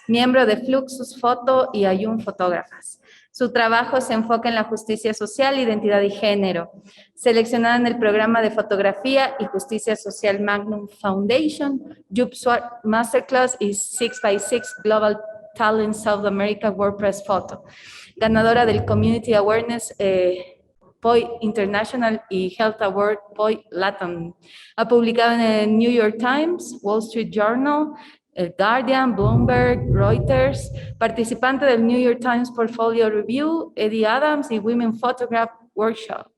miembro de Fluxus Foto y Ayun Fotógrafas. Su trabajo se enfoca en la justicia social, identidad y género. Seleccionada en el programa de fotografía y justicia social Magnum Foundation, Jup Swart Masterclass y 6x6 Global Talent South America WordPress Photo. Ganadora del Community Awareness POI International y Health Award POI Latam. Ha publicado en el New York Times, Wall Street Journal, el Guardian, Bloomberg, Reuters, participante del New York Times Portfolio Review, Eddie Adams y Women Photograph Workshop.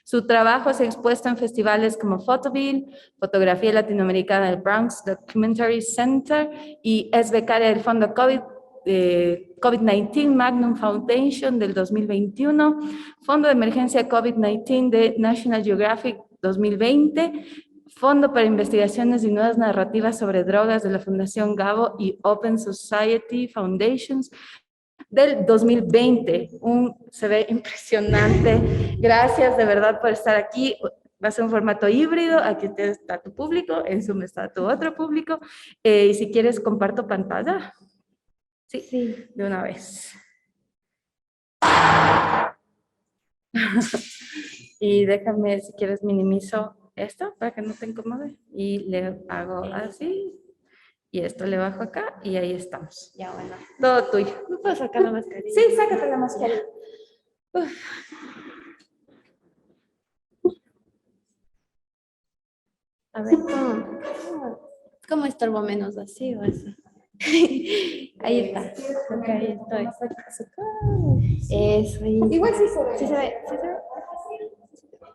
Su trabajo se ha expuesto en festivales como Photoville, Fotografía Latinoamericana del Bronx Documentary Center y es becaria del Fondo COVID-19 Magnum Foundation del 2021, Fondo de Emergencia COVID-19 de National Geographic 2020, Fondo para Investigaciones y Nuevas Narrativas sobre Drogas de la Fundación Gabo y Open Society Foundations del 2020. Se ve impresionante. Gracias de verdad por estar aquí. Va a ser un formato híbrido. Aquí está tu público, en Zoom está tu otro público. Y si quieres, comparto pantalla. Sí, Sí. de una vez. Y déjame, si quieres, minimizo esto para que no te incomode. Y le hago así. Y esto le bajo acá y ahí estamos. Ya, bueno. Todo tuyo. ¿No puedo sacar la mascarilla? Sí, sácate la mascarilla. Uf. A ver, ¿cómo estorbo menos así o así? Ahí está. Ok, ahí estoy. Eso. Igual sí se ve. ¿Sí se ve? ¿Sí se ve?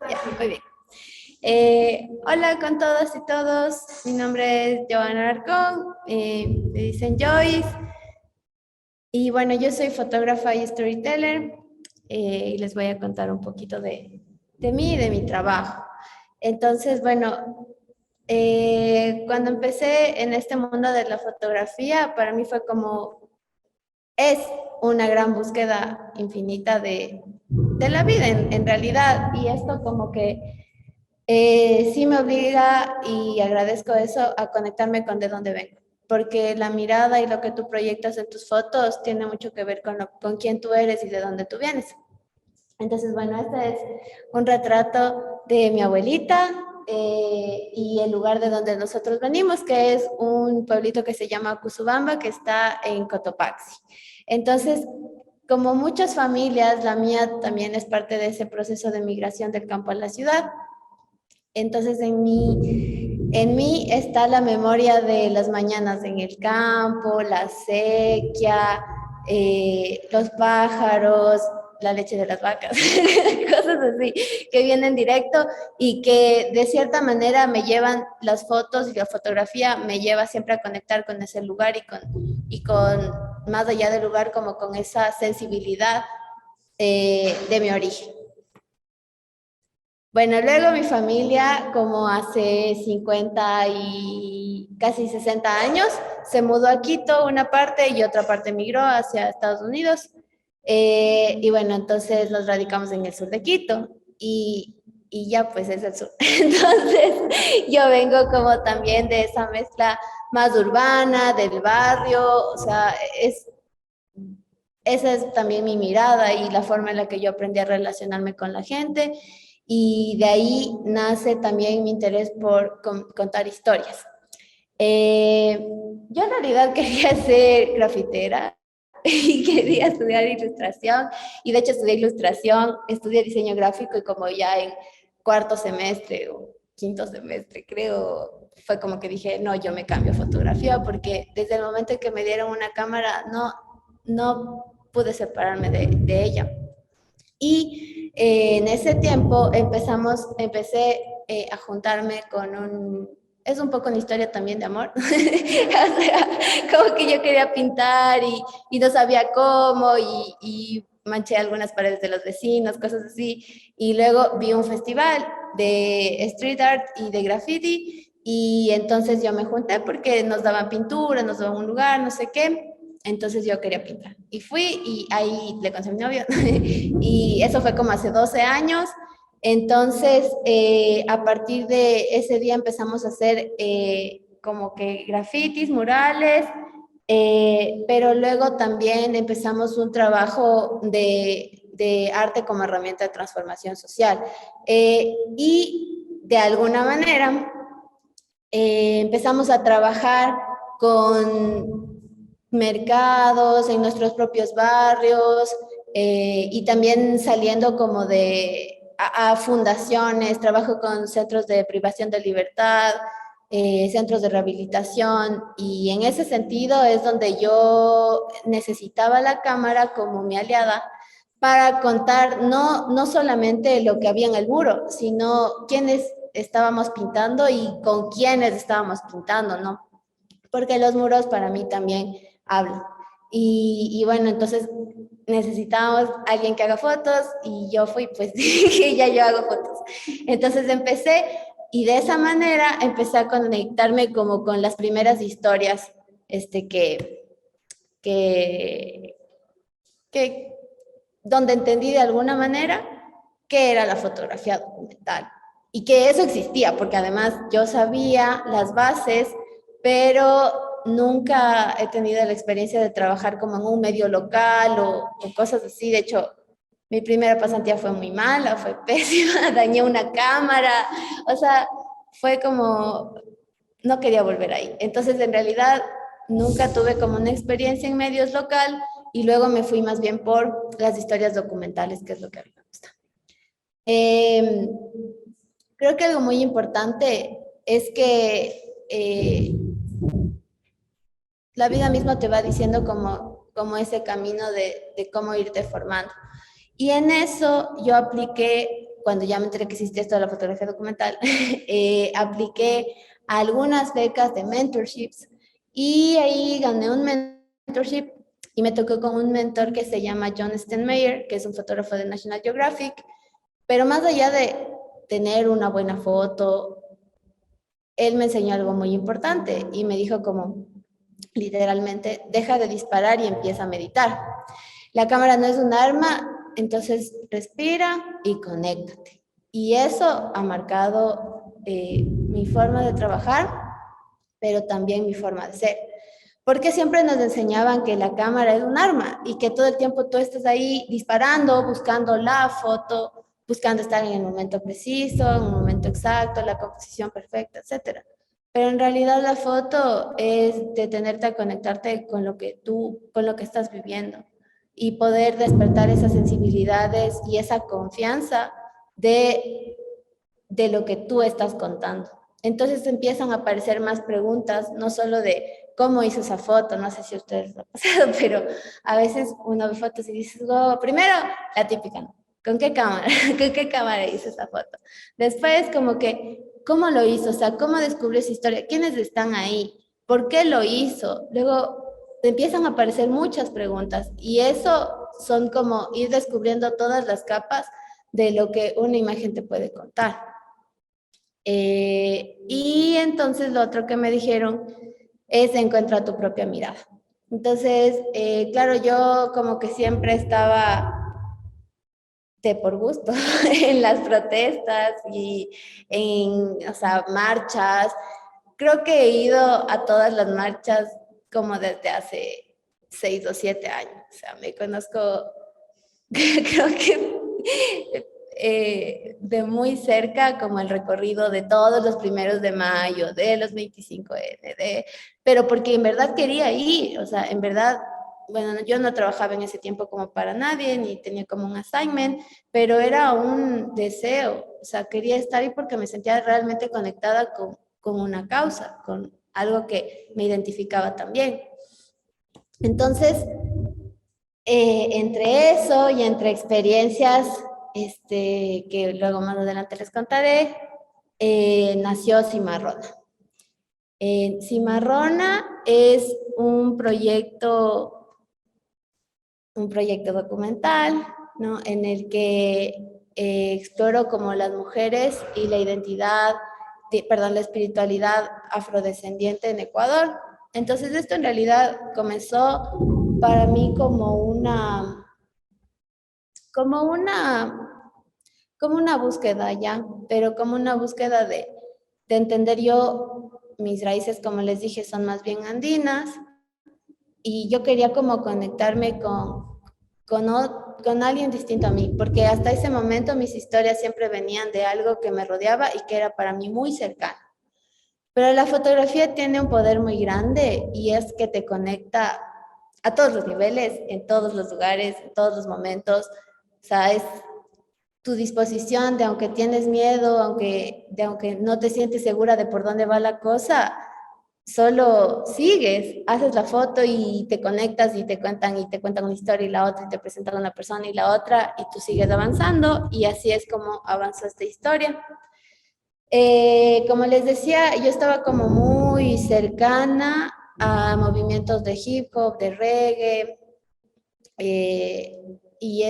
Ya, muy bien. Hola con todas y todos. Mi nombre es Joana Arcón. Me dicen Joyce. Y bueno, yo soy fotógrafa y storyteller. Y les voy a contar un poquito de mí y de mi trabajo. Entonces, bueno, cuando empecé en este mundo de la fotografía, para mí fue como, es una gran búsqueda infinita de la vida en realidad. Y esto como que sí me obliga y agradezco eso a conectarme con de dónde vengo. Porque la mirada y lo que tú proyectas en tus fotos tiene mucho que ver con quién tú eres y de dónde tú vienes. Entonces, bueno, este es un retrato de mi abuelita y el lugar de donde nosotros venimos, que es un pueblito que se llama Cusubamba, que está en Cotopaxi. Entonces, como muchas familias, la mía también es parte de ese proceso de migración del campo a la ciudad. Entonces, en mí está la memoria de las mañanas en el campo, la sequía, los pájaros, la leche de las vacas, cosas así, que vienen directo y que de cierta manera me llevan las fotos y la fotografía me lleva siempre a conectar con ese lugar y con más allá del lugar, como con esa sensibilidad de mi origen. Bueno, luego mi familia, como hace 50 y casi 60 años, se mudó a Quito, una parte, y otra parte migró hacia Estados Unidos. Y bueno, entonces nos radicamos en el sur de Quito y ya pues es el sur. Entonces yo vengo como también de esa mezcla más urbana, del barrio, o sea, esa es también mi mirada y la forma en la que yo aprendí a relacionarme con la gente. Y de ahí nace también mi interés por contar historias. Yo en realidad quería ser grafitera y quería estudiar ilustración. Y de hecho estudié ilustración, estudié diseño gráfico y como ya en cuarto semestre o quinto semestre, creo, fue como que dije, no, yo me cambio a fotografía porque desde el momento en que me dieron una cámara, no pude separarme de ella. Y en ese tiempo empecé a juntarme con es un poco una historia también de amor, o sea, como que yo quería pintar y no sabía cómo y manché algunas paredes de los vecinos, cosas así, y luego vi un festival de street art y de graffiti y entonces yo me junté porque nos daban pintura, nos daban un lugar, no sé qué. Entonces yo quería pintar. Y fui y ahí le conocí a mi novio. Y eso fue como hace 12 años. Entonces, a partir de ese día empezamos a hacer como que grafitis, murales. Pero luego también empezamos un trabajo de arte como herramienta de transformación social. Y de alguna manera empezamos a trabajar con mercados en nuestros propios barrios y también saliendo como a fundaciones, trabajo con centros de privación de libertad, centros de rehabilitación, y en ese sentido es donde yo necesitaba la cámara como mi aliada para contar no solamente lo que había en el muro, sino quiénes estábamos pintando y con quiénes estábamos pintando, ¿no? Porque los muros para mí también hablan. Y bueno, entonces necesitábamos alguien que haga fotos y yo fui, pues dije, ya yo hago fotos. Entonces empecé y de esa manera empecé a conectarme como con las primeras historias que, que donde entendí de alguna manera qué era la fotografía documental y que eso existía, porque además yo sabía las bases, pero nunca he tenido la experiencia de trabajar como en un medio local o cosas así. De hecho, mi primera pasantía fue muy mala, fue pésima, dañé una cámara, o sea, fue como, no quería volver ahí. Entonces, en realidad, nunca tuve como una experiencia en medios local y luego me fui más bien por las historias documentales, que es lo que a mí me gusta. Eh, Creo que algo muy importante es que la vida misma te va diciendo como ese camino de cómo irte formando. Y en eso yo apliqué, cuando ya me enteré que existe esto de la fotografía documental, apliqué a algunas becas de mentorships y ahí gané un mentorship y me tocó con un mentor que se llama John Stenmeyer, que es un fotógrafo de National Geographic, pero más allá de tener una buena foto, él me enseñó algo muy importante y me dijo como literalmente, deja de disparar y empieza a meditar. La cámara no es un arma, entonces respira y conéctate. Y eso ha marcado mi forma de trabajar, pero también mi forma de ser. Porque siempre nos enseñaban que la cámara es un arma y que todo el tiempo tú estás ahí disparando, buscando la foto, buscando estar en el momento preciso, en un momento exacto, la composición perfecta, etcétera. Pero en realidad la foto es detenerte a conectarte con lo que con lo que estás viviendo y poder despertar esas sensibilidades y esa confianza de, de lo que tú estás contando. Entonces empiezan a aparecer más preguntas, no solo de cómo hizo esa foto, no sé si a ustedes lo ha pasado, pero a veces uno ve fotos y dices, oh, primero, la típica, ¿no? ¿Con qué cámara? ¿Con qué cámara hizo esa foto? Después, como que, ¿cómo lo hizo? O sea, ¿cómo descubrió esa historia? ¿Quiénes están ahí? ¿Por qué lo hizo? Luego te empiezan a aparecer muchas preguntas y eso son como ir descubriendo todas las capas de lo que una imagen te puede contar. Y entonces lo otro que me dijeron es encuentra tu propia mirada. Entonces, claro, yo como que siempre estaba de por gusto en las protestas y en, o sea, marchas. Creo que he ido a todas las marchas como desde hace 6 o 7 años. O sea, me conozco, creo que de muy cerca como el recorrido de todos los 1 de mayo, de los 25N, pero porque en verdad quería ir, o sea, en verdad, bueno, yo no trabajaba en ese tiempo como para nadie, ni tenía como un assignment, pero era un deseo, o sea, quería estar ahí porque me sentía realmente conectada con una causa, con algo que me identificaba también. Entonces, entre eso y entre experiencias que luego más adelante les contaré, nació Cimarrona. Cimarrona es un proyecto documental, ¿no? En el que exploro como las mujeres y la identidad, perdón, la espiritualidad afrodescendiente en Ecuador. Entonces esto en realidad comenzó para mí como una, como una búsqueda ya, pero como una búsqueda de entender yo, mis raíces, como les dije, son más bien andinas, y yo quería como conectarme con alguien distinto a mí, porque hasta ese momento mis historias siempre venían de algo que me rodeaba y que era para mí muy cercano. Pero la fotografía tiene un poder muy grande y es que te conecta a todos los niveles, en todos los lugares, en todos los momentos. O sea, es tu disposición de aunque tienes miedo, aunque no te sientes segura de por dónde va la cosa, solo sigues, haces la foto y te conectas y te cuentan una historia y la otra y te presentan una persona y la otra y tú sigues avanzando y así es como avanzó esta historia. Como les decía, yo estaba como muy cercana a movimientos de hip hop, de reggae, y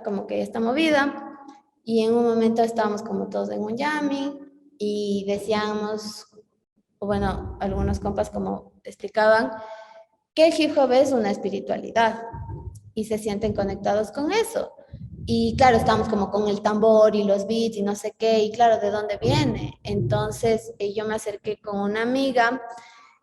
como que esta movida. Y en un momento estábamos como todos en un jamming y decíamos, o bueno, algunos compas como explicaban, que el hip hop es una espiritualidad y se sienten conectados con eso. Y claro, estamos como con el tambor y los beats y no sé qué, y claro, ¿de dónde viene? Entonces yo me acerqué con una amiga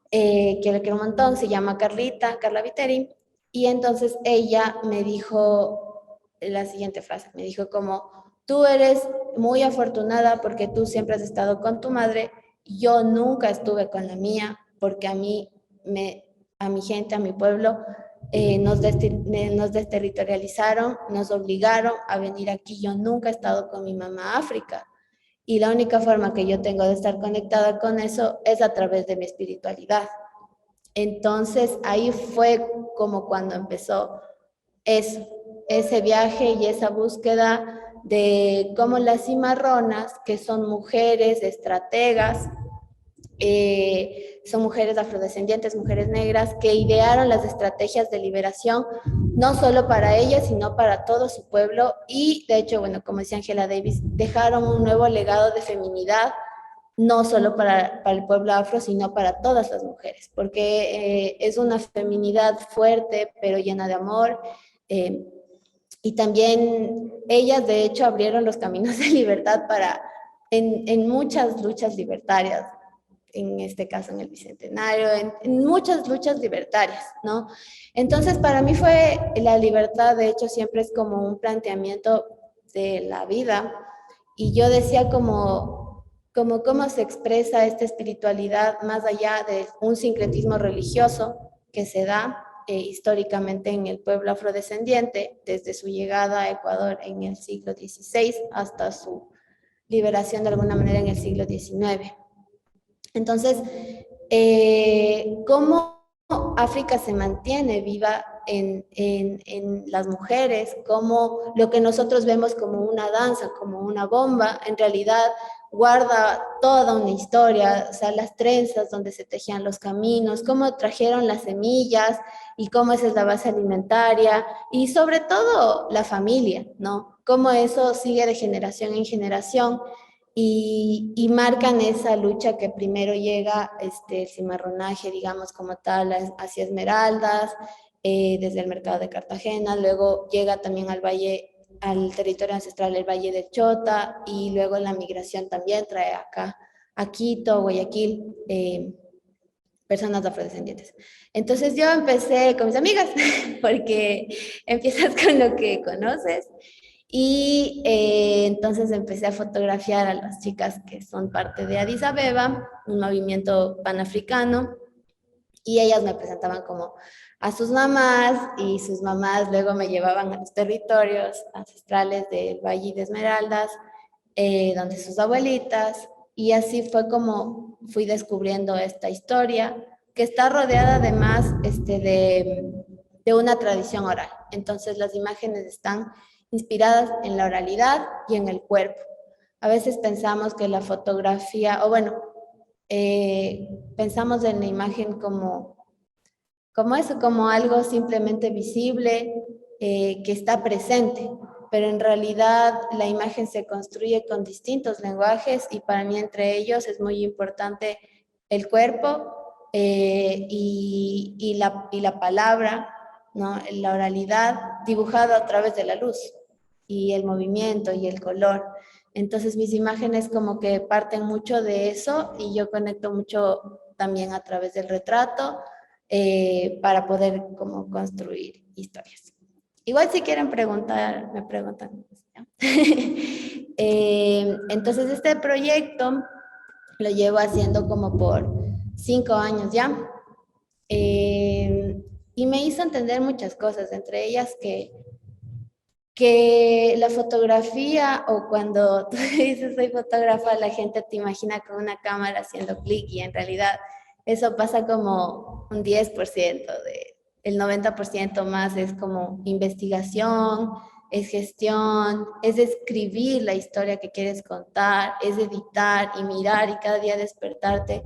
que le quiero un montón, se llama Carla Viteri, y entonces ella me dijo la siguiente frase, me dijo como, tú eres muy afortunada porque tú siempre has estado con tu madre, yo nunca estuve con la mía, porque a mi gente, a mi pueblo, nos desterritorializaron, nos obligaron a venir aquí, yo nunca he estado con mi mamá a África. Y la única forma que yo tengo de estar conectada con eso es a través de mi espiritualidad. Entonces ahí fue como cuando empezó eso, ese viaje y esa búsqueda de cómo las cimarronas, que son mujeres estrategas, son mujeres afrodescendientes, mujeres negras, que idearon las estrategias de liberación, no solo para ellas, sino para todo su pueblo. Y de hecho, bueno, como decía Angela Davis, dejaron un nuevo legado de feminidad, no solo para el pueblo afro, sino para todas las mujeres, porque es una feminidad fuerte, pero llena de amor. Eh, y también ellas, de hecho, abrieron los caminos de libertad en muchas luchas libertarias, en este caso en el Bicentenario, en muchas luchas libertarias, ¿no? Entonces, para mí fue la libertad, de hecho, siempre es como un planteamiento de la vida, y yo decía como cómo se expresa esta espiritualidad más allá de un sincretismo religioso que se da históricamente en el pueblo afrodescendiente, desde su llegada a Ecuador en el siglo XVI hasta su liberación de alguna manera en el siglo XIX. Entonces, ¿cómo África se mantiene viva en las mujeres? Cómo lo que nosotros vemos como una danza, como una bomba, en realidad guarda toda una historia, o sea, las trenzas donde se tejían los caminos, cómo trajeron las semillas y cómo esa es la base alimentaria y sobre todo la familia, ¿no? Cómo eso sigue de generación en generación y marcan esa lucha que primero llega el cimarronaje, digamos, como tal, hacia Esmeraldas, desde el mercado de Cartagena, luego llega también al valle, al territorio ancestral, el Valle del Chota, y luego la migración también trae acá a Quito, Guayaquil, personas afrodescendientes. Entonces yo empecé con mis amigas, porque empiezas con lo que conoces, y entonces empecé a fotografiar a las chicas que son parte de Addis Abeba, un movimiento panafricano, y ellas me presentaban como a sus mamás y sus mamás luego me llevaban a los territorios ancestrales del Valle de Esmeraldas, donde sus abuelitas, y así fue como fui descubriendo esta historia que está rodeada además de una tradición oral. Entonces las imágenes están inspiradas en la oralidad y en el cuerpo. A veces pensamos que la fotografía, o bueno, pensamos en la imagen como eso, como algo simplemente visible, que está presente, pero en realidad la imagen se construye con distintos lenguajes y para mí entre ellos es muy importante el cuerpo y la palabra, ¿no? La oralidad dibujada a través de la luz y el movimiento y el color. Entonces mis imágenes como que parten mucho de eso y yo conecto mucho también a través del retrato para poder como construir historias. Igual si quieren preguntar, me preguntan. ¿Ya? Entonces este proyecto lo llevo haciendo como por 5 años ya. Y me hizo entender muchas cosas, entre ellas que la fotografía, o cuando tú dices soy fotógrafa, la gente te imagina con una cámara haciendo clic, y en realidad eso pasa como un 10%, el 90% más es como investigación, es gestión, es escribir la historia que quieres contar, es editar y mirar y cada día despertarte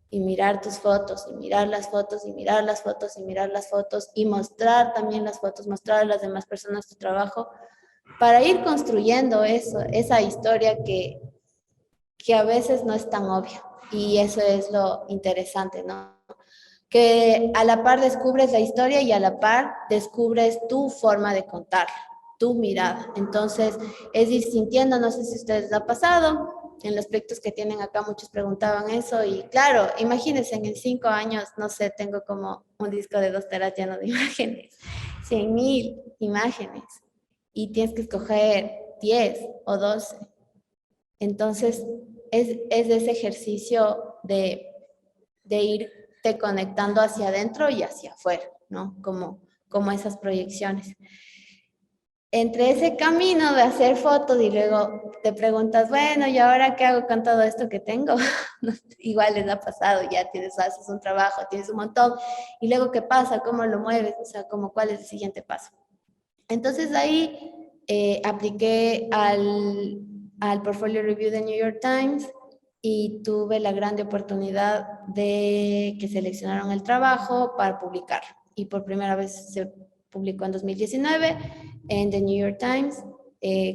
y mirar tus fotos y mirar las fotos y mirar las fotos y mirar las fotos y mostrar también las fotos, mostrar a las demás personas tu trabajo para ir construyendo eso, esa historia que a veces no es tan obvia. Y eso es lo interesante, ¿no? Que a la par descubres la historia y a la par descubres tu forma de contarla, tu mirada. Entonces, es ir sintiendo, no sé si a ustedes les ha pasado, en los proyectos que tienen acá muchos preguntaban eso y claro, imagínense en 5 años, no sé, tengo como un disco de 2 teras lleno de imágenes, 100.000 imágenes y tienes que escoger 10 o 12. Entonces, es ese ejercicio de irte conectando hacia adentro y hacia afuera, ¿no? Como esas proyecciones. Entre ese camino de hacer fotos y luego te preguntas, bueno, ¿y ahora qué hago con todo esto que tengo? Igual les ha pasado, ya haces un trabajo, tienes un montón, y luego ¿qué pasa? ¿Cómo lo mueves? O sea, como ¿cuál es el siguiente paso? Entonces ahí apliqué al Portfolio Review de New York Times y tuve la grande oportunidad de que seleccionaron el trabajo para publicarlo. Y por primera vez se publicó en 2019 en The New York Times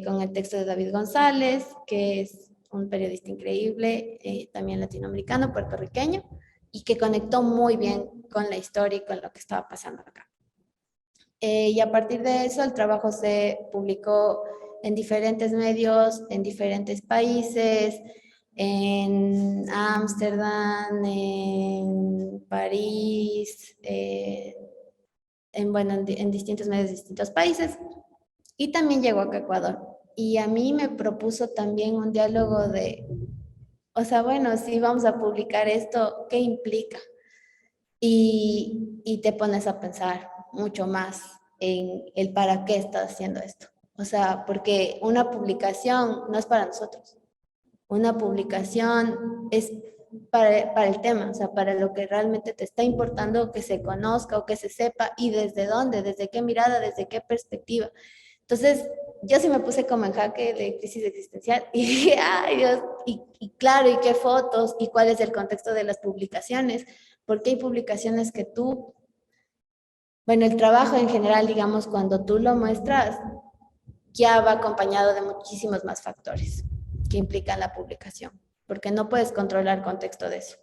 con el texto de David González, que es un periodista increíble, también latinoamericano, puertorriqueño, y que conectó muy bien con la historia y con lo que estaba pasando acá. Y a partir de eso el trabajo se publicó en diferentes medios, en diferentes países, en Ámsterdam, en París, en distintos medios de distintos países. Y también llegó acá a Ecuador. Y a mí me propuso también un diálogo o sea, bueno, si vamos a publicar esto, ¿qué implica? Y te pones a pensar mucho más en el para qué estás haciendo esto. O sea, porque una publicación no es para nosotros. Una publicación es para el tema, o sea, para lo que realmente te está importando que se conozca o que se sepa y desde dónde, desde qué mirada, desde qué perspectiva. Entonces, yo sí me puse como en jaque de crisis existencial y dije, ay Dios, y claro, y qué fotos, y cuál es el contexto de las publicaciones, porque hay publicaciones que bueno, el trabajo en general, digamos, cuando tú lo muestras, ya va acompañado de muchísimos más factores que implican la publicación, porque no puedes controlar el contexto de eso.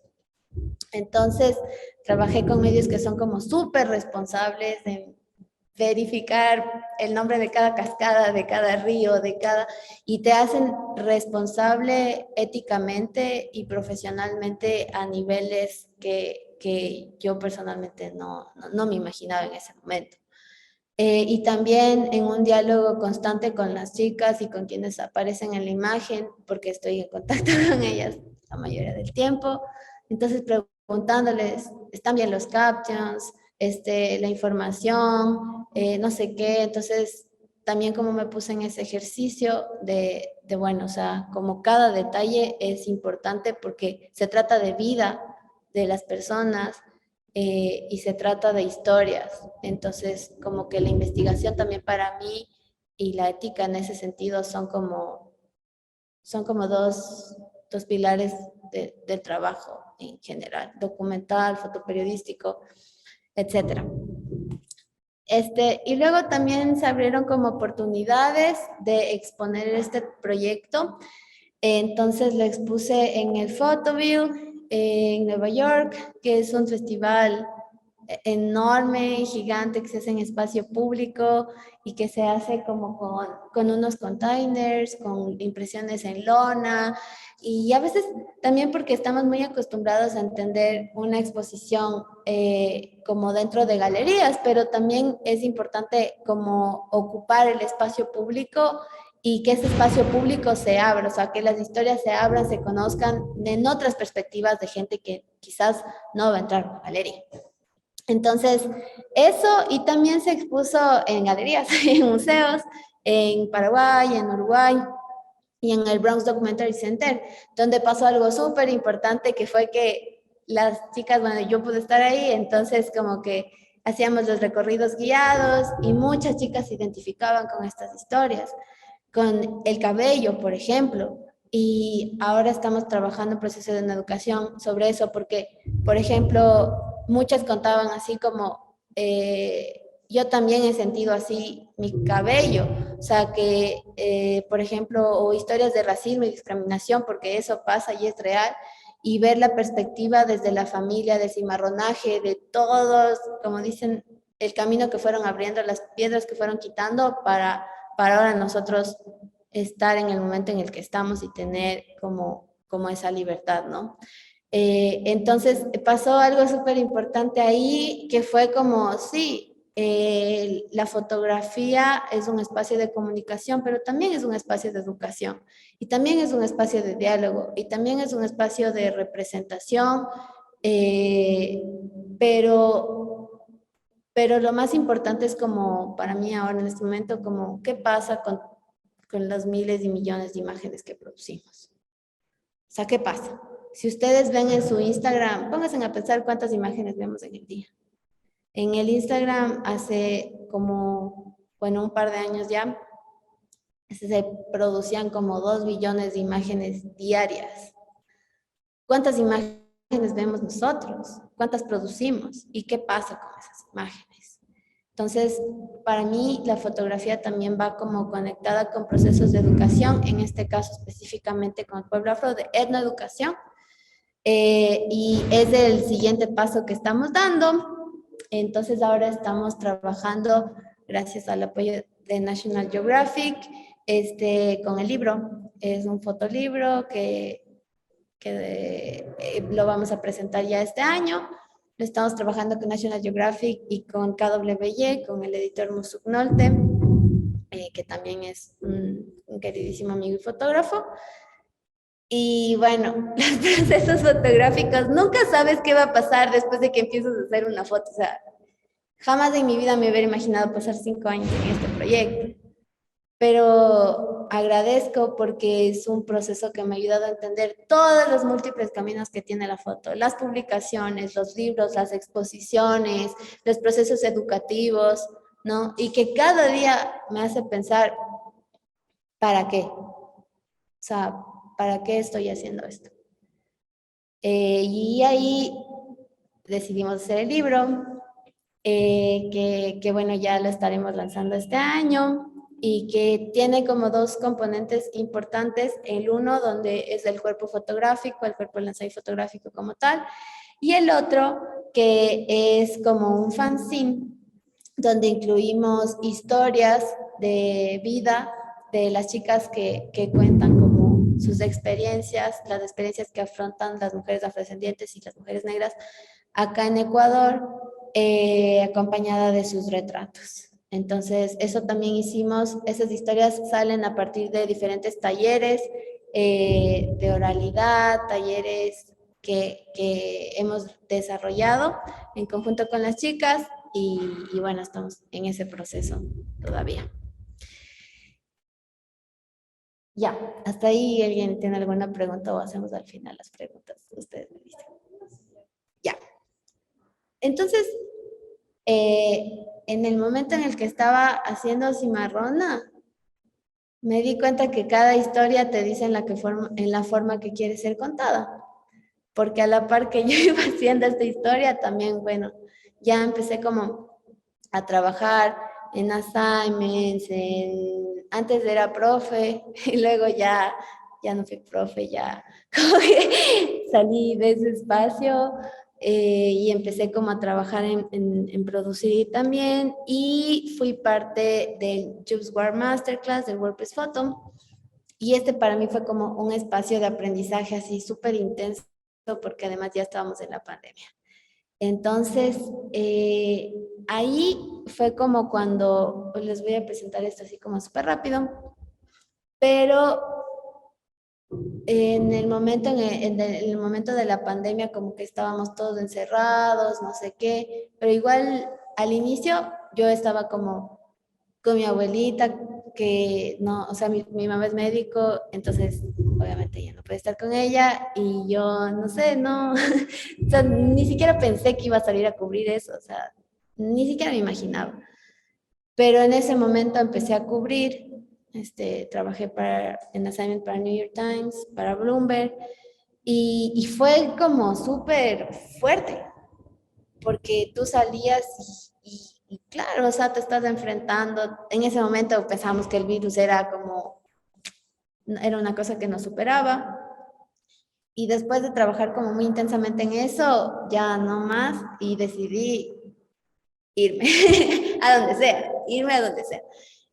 Entonces, trabajé con medios que son como súper responsables en verificar el nombre de cada cascada, de cada río, y te hacen responsable éticamente y profesionalmente a niveles que yo personalmente no me imaginaba en ese momento. Y también en un diálogo constante con las chicas y con quienes aparecen en la imagen, porque estoy en contacto con ellas la mayoría del tiempo. Entonces preguntándoles, ¿están bien los captions? La información, no sé qué. Entonces también como me puse en ese ejercicio bueno, o sea, como cada detalle es importante porque se trata de vida de las personas, y se trata de historias. Entonces, como que la investigación también para mí y la ética en ese sentido son como dos pilares del trabajo en general, documental, fotoperiodístico, etcétera. Y luego también se abrieron como oportunidades de exponer este proyecto. Entonces lo expuse en el Photoville en Nueva York, que es un festival enorme, gigante, que se hace en espacio público y que se hace como con unos containers, con impresiones en lona, y a veces también porque estamos muy acostumbrados a entender una exposición como dentro de galerías, pero también es importante como ocupar el espacio público y que ese espacio público se abra, o sea, que las historias se abran, se conozcan en otras perspectivas de gente que quizás no va a entrar a una galería. Entonces, eso, y también se expuso en galerías, en museos, en Paraguay, en Uruguay y en el Bronx Documentary Center, donde pasó algo súper importante que fue que las chicas, bueno, yo pude estar ahí, entonces como que hacíamos los recorridos guiados y muchas chicas se identificaban con estas historias, con el cabello, por ejemplo. Y ahora estamos trabajando en proceso de educación sobre eso, porque, por ejemplo, muchas contaban así como, yo también he sentido así mi cabello, o sea que, por ejemplo, o historias de racismo y discriminación, porque eso pasa y es real, y ver la perspectiva desde la familia, del cimarronaje, de todos, como dicen, el camino que fueron abriendo, las piedras que fueron quitando para ahora nosotros estar en el momento en el que estamos y tener como esa libertad, ¿no? Entonces pasó algo súper importante ahí, que fue como, sí, la fotografía es un espacio de comunicación, pero también es un espacio de educación, y también es un espacio de diálogo, y también es un espacio de representación, eh, pero, pero lo más importante es como, para mí ahora en este momento, como, ¿qué pasa con los miles y millones de imágenes que producimos? O sea, ¿qué pasa? Si ustedes ven en su Instagram, pónganse a pensar cuántas imágenes vemos en el día. En el Instagram hace como, bueno, un par de años ya, se producían como 2 billones de imágenes diarias. ¿Cuántas imágenes vemos nosotros? ¿Cuántas producimos? ¿Y qué pasa con esas imágenes? Entonces, para mí la fotografía también va como conectada con procesos de educación, en este caso específicamente con el pueblo afro, de etnoeducación, y es el siguiente paso que estamos dando. Entonces ahora estamos trabajando, gracias al apoyo de National Geographic, con el libro. Es un fotolibro que lo vamos a presentar ya este año. Lo estamos trabajando con National Geographic y con KWY, con el editor Musuk Nolte, que también es un queridísimo amigo y fotógrafo. Y bueno, los procesos fotográficos, nunca sabes qué va a pasar después de que empiezas a hacer una foto. O sea, jamás en mi vida me hubiera imaginado pasar 5 años en este proyecto. Pero agradezco porque es un proceso que me ha ayudado a entender todos los múltiples caminos que tiene la foto, las publicaciones, los libros, las exposiciones, los procesos educativos, ¿no? Y que cada día me hace pensar, ¿para qué? O sea, ¿para qué estoy haciendo esto? Y ahí decidimos hacer el libro, que bueno, ya lo estaremos lanzando este año y que tiene como 2 componentes importantes. El uno donde es el cuerpo fotográfico, el cuerpo del ensayo fotográfico como tal, y el otro que es como un fanzine donde incluimos historias de vida de las chicas que cuentan como sus experiencias, las experiencias que afrontan las mujeres afrodescendientes y las mujeres negras acá en Ecuador, acompañada de sus retratos. Entonces, eso también hicimos, esas historias salen a partir de diferentes talleres de oralidad, talleres que hemos desarrollado en conjunto con las chicas y bueno, estamos en ese proceso todavía. Ya, hasta ahí alguien tiene alguna pregunta o hacemos al final las preguntas. Ustedes me dicen. Ya. Entonces, en el momento en el que estaba haciendo Cimarrona, me di cuenta que cada historia te dice en la forma que quiere ser contada. Porque a la par que yo iba haciendo esta historia, también, bueno, ya empecé como a trabajar en assignments, antes era profe, y luego ya no fui profe, ya como que salí de ese espacio y empecé como a trabajar en producir también y fui parte del JustWork Masterclass del WordPress Photo y este para mí fue como un espacio de aprendizaje así súper intenso porque además ya estábamos en la pandemia. Entonces, ahí fue como cuando, pues, les voy a presentar esto así como súper rápido, pero en el momento, en el momento de la pandemia como que estábamos todos encerrados, no sé qué, pero igual al inicio yo estaba como con mi abuelita, que no, o sea, mi mamá es médico, entonces obviamente ya no puede estar con ella y yo, no sé, no, o sea, ni siquiera pensé que iba a salir a cubrir eso, o sea, ni siquiera me imaginaba. Pero en ese momento empecé a cubrir, trabajé en assignment para New York Times, para Bloomberg, y fue como súper fuerte, porque tú salías y claro, o sea, te estás enfrentando. En ese momento pensamos que el virus era como, era una cosa que nos superaba. Y después de trabajar como muy intensamente en eso, ya no más, y decidí irme a donde sea, irme a donde sea.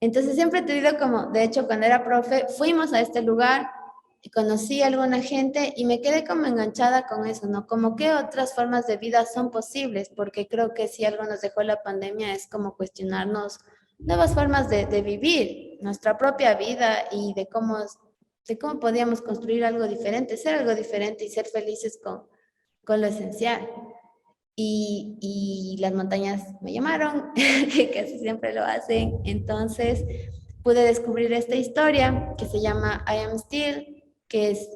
Entonces siempre he tenido como, de hecho, cuando era profe, fuimos a este lugar, y conocí a alguna gente y me quedé como enganchada con eso, ¿no? Como qué otras formas de vida son posibles, porque creo que si algo nos dejó la pandemia es como cuestionarnos nuevas formas de vivir nuestra propia vida y de cómo podíamos construir algo diferente, ser algo diferente y ser felices con lo esencial. Y las montañas me llamaron, que casi siempre lo hacen. Entonces pude descubrir esta historia que se llama I Am Still,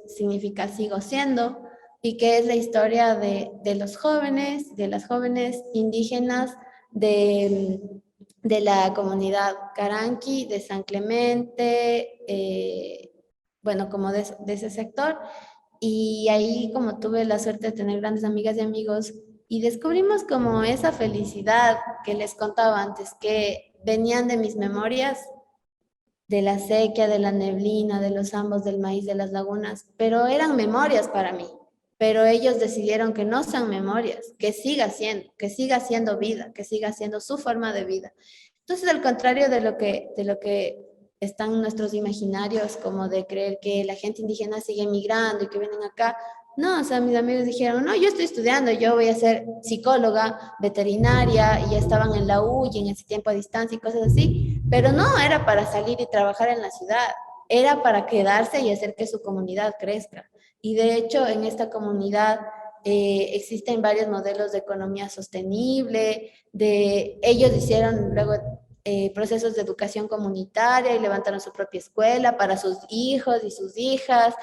significa sigo siendo, y que es la historia de los jóvenes, de las jóvenes indígenas de, de la comunidad Caranqui, de San Clemente, bueno, como de ese sector. Y ahí como tuve la suerte de tener grandes amigas y amigos y descubrimos como esa felicidad que les contaba antes, que venían de mis memorias, de la sequía, de la neblina, de los ambos, del maíz, de las lagunas, pero eran memorias para mí. Pero ellos decidieron que no sean memorias, que siga siendo vida, que siga siendo su forma de vida. Entonces, al contrario de lo que están nuestros imaginarios, como de creer que la gente indígena sigue migrando y que vienen acá, no, o sea, mis amigos dijeron, no, yo estoy estudiando, yo voy a ser psicóloga, veterinaria, y ya estaban en la U y en ese tiempo a distancia y cosas así, pero no era para salir y trabajar en la ciudad, era para quedarse y hacer que su comunidad crezca. Y de hecho, en esta comunidad existen varios modelos de economía sostenible, ellos hicieron luego procesos de educación comunitaria y levantaron su propia escuela para sus hijos y sus hijas,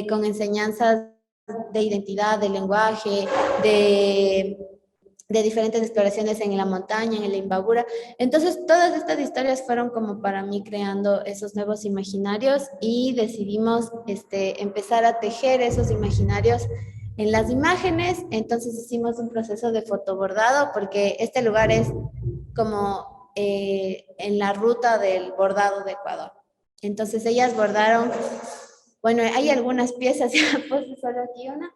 con enseñanzas de identidad, de lenguaje, de, de diferentes exploraciones en la montaña, en la Imbabura. Entonces, todas estas historias fueron como para mí creando esos nuevos imaginarios y decidimos empezar a tejer esos imaginarios en las imágenes. Entonces hicimos un proceso de fotobordado porque este lugar es como en la ruta del bordado de Ecuador. Entonces ellas bordaron, bueno, hay algunas piezas, ya puse solo aquí una,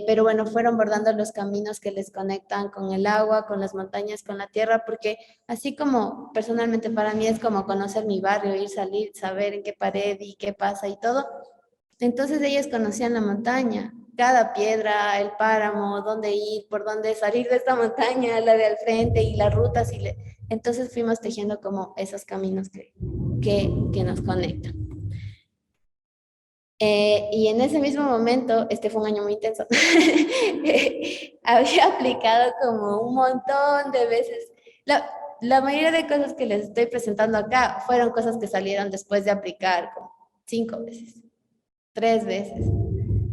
pero bueno, fueron bordando los caminos que les conectan con el agua, con las montañas, con la tierra, porque así como personalmente para mí es como conocer mi barrio, ir, salir, saber en qué pared y qué pasa y todo. Entonces ellas conocían la montaña, cada piedra, el páramo, dónde ir, por dónde salir de esta montaña, la de al frente y las rutas. Entonces fuimos tejiendo como esos caminos que nos conectan. Y en ese mismo momento, este fue un año muy intenso, había aplicado como un montón de veces. La mayoría de cosas que les estoy presentando acá fueron cosas que salieron después de aplicar como 5 veces, 3 veces.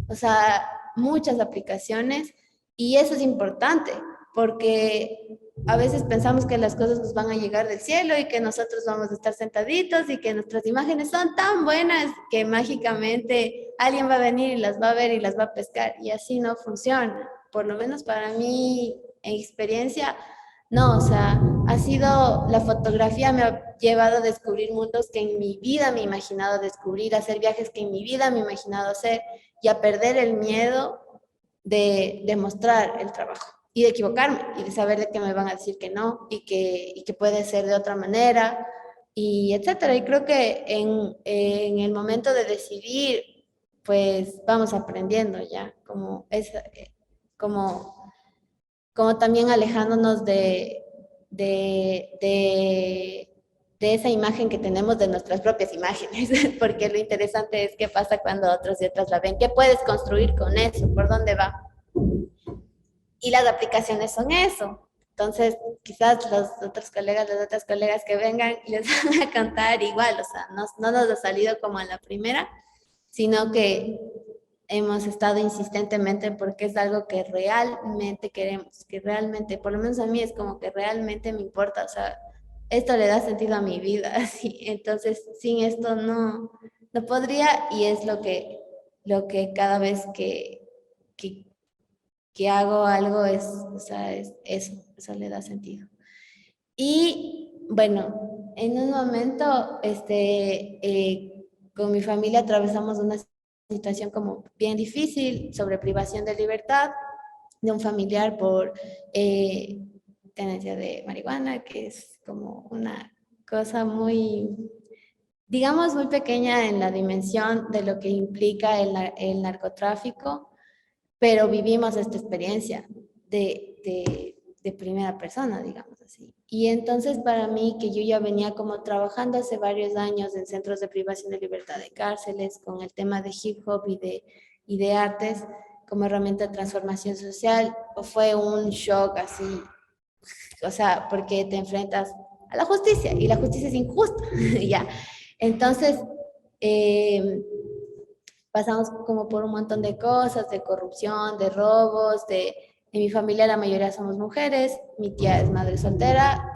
O sea, muchas aplicaciones y eso es importante porque a veces pensamos que las cosas nos van a llegar del cielo y que nosotros vamos a estar sentaditos y que nuestras imágenes son tan buenas que mágicamente alguien va a venir y las va a ver y las va a pescar y así no funciona. Por lo menos para mí, en experiencia, no, o sea, ha sido, la fotografía me ha llevado a descubrir mundos que en mi vida me he imaginado descubrir, a hacer viajes que en mi vida me he imaginado hacer y a perder el miedo de mostrar el trabajo y de equivocarme y de saber de que me van a decir que no y que puede ser de otra manera y etcétera. Y creo que en el momento de decidir, pues vamos aprendiendo ya, como, como también alejándonos de, de esa imagen que tenemos de nuestras propias imágenes, porque lo interesante es qué pasa cuando otros y otras la ven, qué puedes construir con eso, por dónde va. Y las aplicaciones son eso. Entonces, quizás los otros colegas, las otras colegas que vengan les van a cantar igual, o sea, no nos ha salido como a la primera, sino que hemos estado insistentemente porque es algo que realmente queremos, que realmente, por lo menos a mí es como que realmente me importa, o sea, esto le da sentido a mi vida, así. Entonces, sin esto no podría y es lo que cada vez que, que hago algo es, o sea, es eso le da sentido. Y bueno, en un momento, con mi familia atravesamos una situación como bien difícil sobre privación de libertad de un familiar por tenencia de marihuana, que es como una cosa muy, digamos, muy pequeña en la dimensión de lo que implica el narcotráfico, pero vivimos esta experiencia de primera persona, digamos así. Y entonces para mí, que yo ya venía como trabajando hace varios años en centros de privación de libertad de cárceles, con el tema de hip hop y de artes como herramienta de transformación social, fue un shock así, o sea, porque te enfrentas a la justicia y la justicia es injusta, ya. Entonces, eh, pasamos como por un montón de cosas, de corrupción, de robos, en mi familia la mayoría somos mujeres, mi tía es madre soltera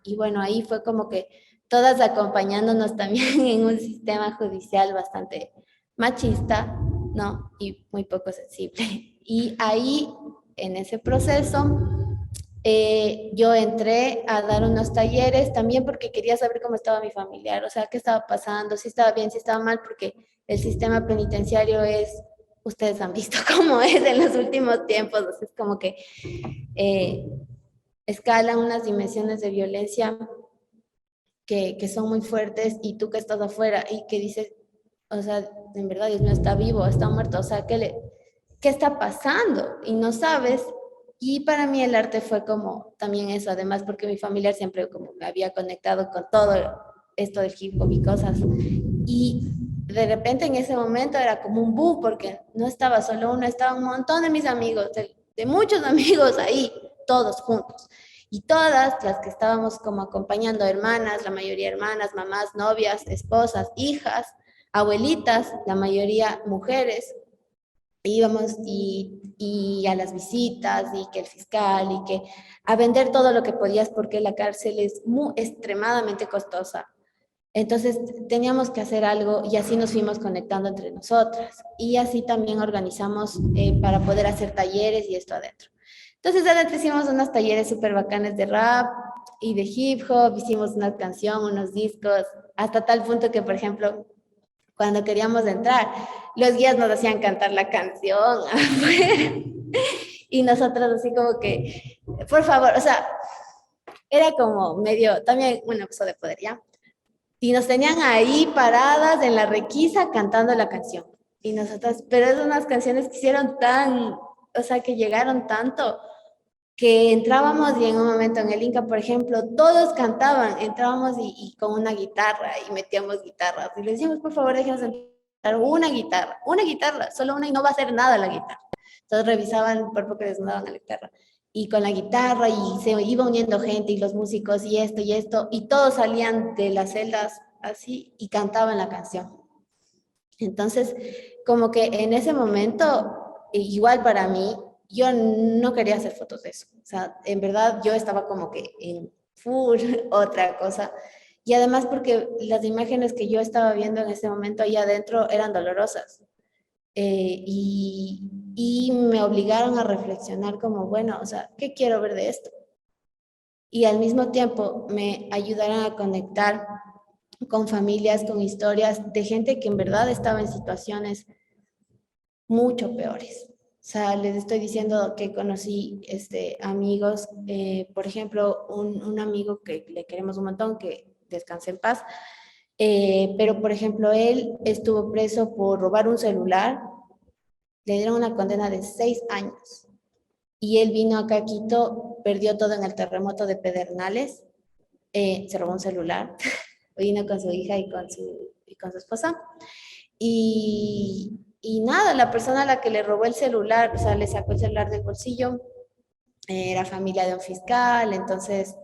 y bueno, ahí fue como que todas acompañándonos también en un sistema judicial bastante machista, ¿no? Y muy poco sensible. Y ahí, en ese proceso, yo entré a dar unos talleres también porque quería saber cómo estaba mi familiar, o sea, qué estaba pasando, si estaba bien, si estaba mal, porque el sistema penitenciario es, ustedes han visto cómo es en los últimos tiempos, o sea, es como que eh, escalan unas dimensiones de violencia que son muy fuertes y tú que estás afuera y que dices, o sea, en verdad Dios mío está vivo, está muerto, o sea, ¿qué está pasando? Y no sabes. Y para mí el arte fue como también eso, además porque mi familia siempre como me había conectado con todo esto del hip hop y cosas. Y de repente en ese momento era como un boom porque no estaba solo uno, estaba un montón de mis amigos, de muchos amigos ahí, todos juntos. Y todas las que estábamos como acompañando, hermanas, la mayoría hermanas, mamás, novias, esposas, hijas, abuelitas, la mayoría mujeres, íbamos y a las visitas y que el fiscal y que a vender todo lo que podías porque la cárcel es muy, extremadamente costosa. Entonces teníamos que hacer algo y así nos fuimos conectando entre nosotras y así también organizamos para poder hacer talleres y esto adentro. Entonces adentro hicimos unos talleres súper bacanes de rap y de hip hop, hicimos una canción, unos discos, hasta tal punto que, por ejemplo, cuando queríamos entrar, los guías nos hacían cantar la canción afuera. Y nosotros así como que, por favor, o sea, era como medio, también un abuso de poder, ¿ya? Y nos tenían ahí paradas en la requisa cantando la canción. Y nosotras, pero es unas canciones que hicieron tan, o sea, que llegaron tanto, que entrábamos y en un momento en el Inca, por ejemplo, todos cantaban, entrábamos y con una guitarra y metíamos guitarras. Y les decíamos, por favor, déjenos entrar una guitarra, solo una y no va a hacer nada la guitarra. Entonces revisaban por poco les mandaban a la guitarra. Y con la guitarra y se iba uniendo gente y los músicos y esto, y todos salían de las celdas así y cantaban la canción. Entonces, como que en ese momento, igual para mí, yo no quería hacer fotos de eso. O sea, en verdad yo estaba como que en full otra cosa. Y además porque las imágenes que yo estaba viendo en ese momento allá adentro eran dolorosas. Y me obligaron a reflexionar como, bueno, o sea, ¿qué quiero ver de esto? Y al mismo tiempo me ayudaron a conectar con familias, con historias de gente que en verdad estaba en situaciones mucho peores. O sea, les estoy diciendo que conocí amigos, por ejemplo, un amigo que le queremos un montón, que descanse en paz, pero por ejemplo, él estuvo preso por robar un celular, le dieron una condena de 6 años y él vino acá a Quito, perdió todo en el terremoto de Pedernales, se robó un celular, vino con su hija y con su esposa. Y nada, la persona a la que le robó el celular, o sea, le sacó el celular del bolsillo, era familia de un fiscal, entonces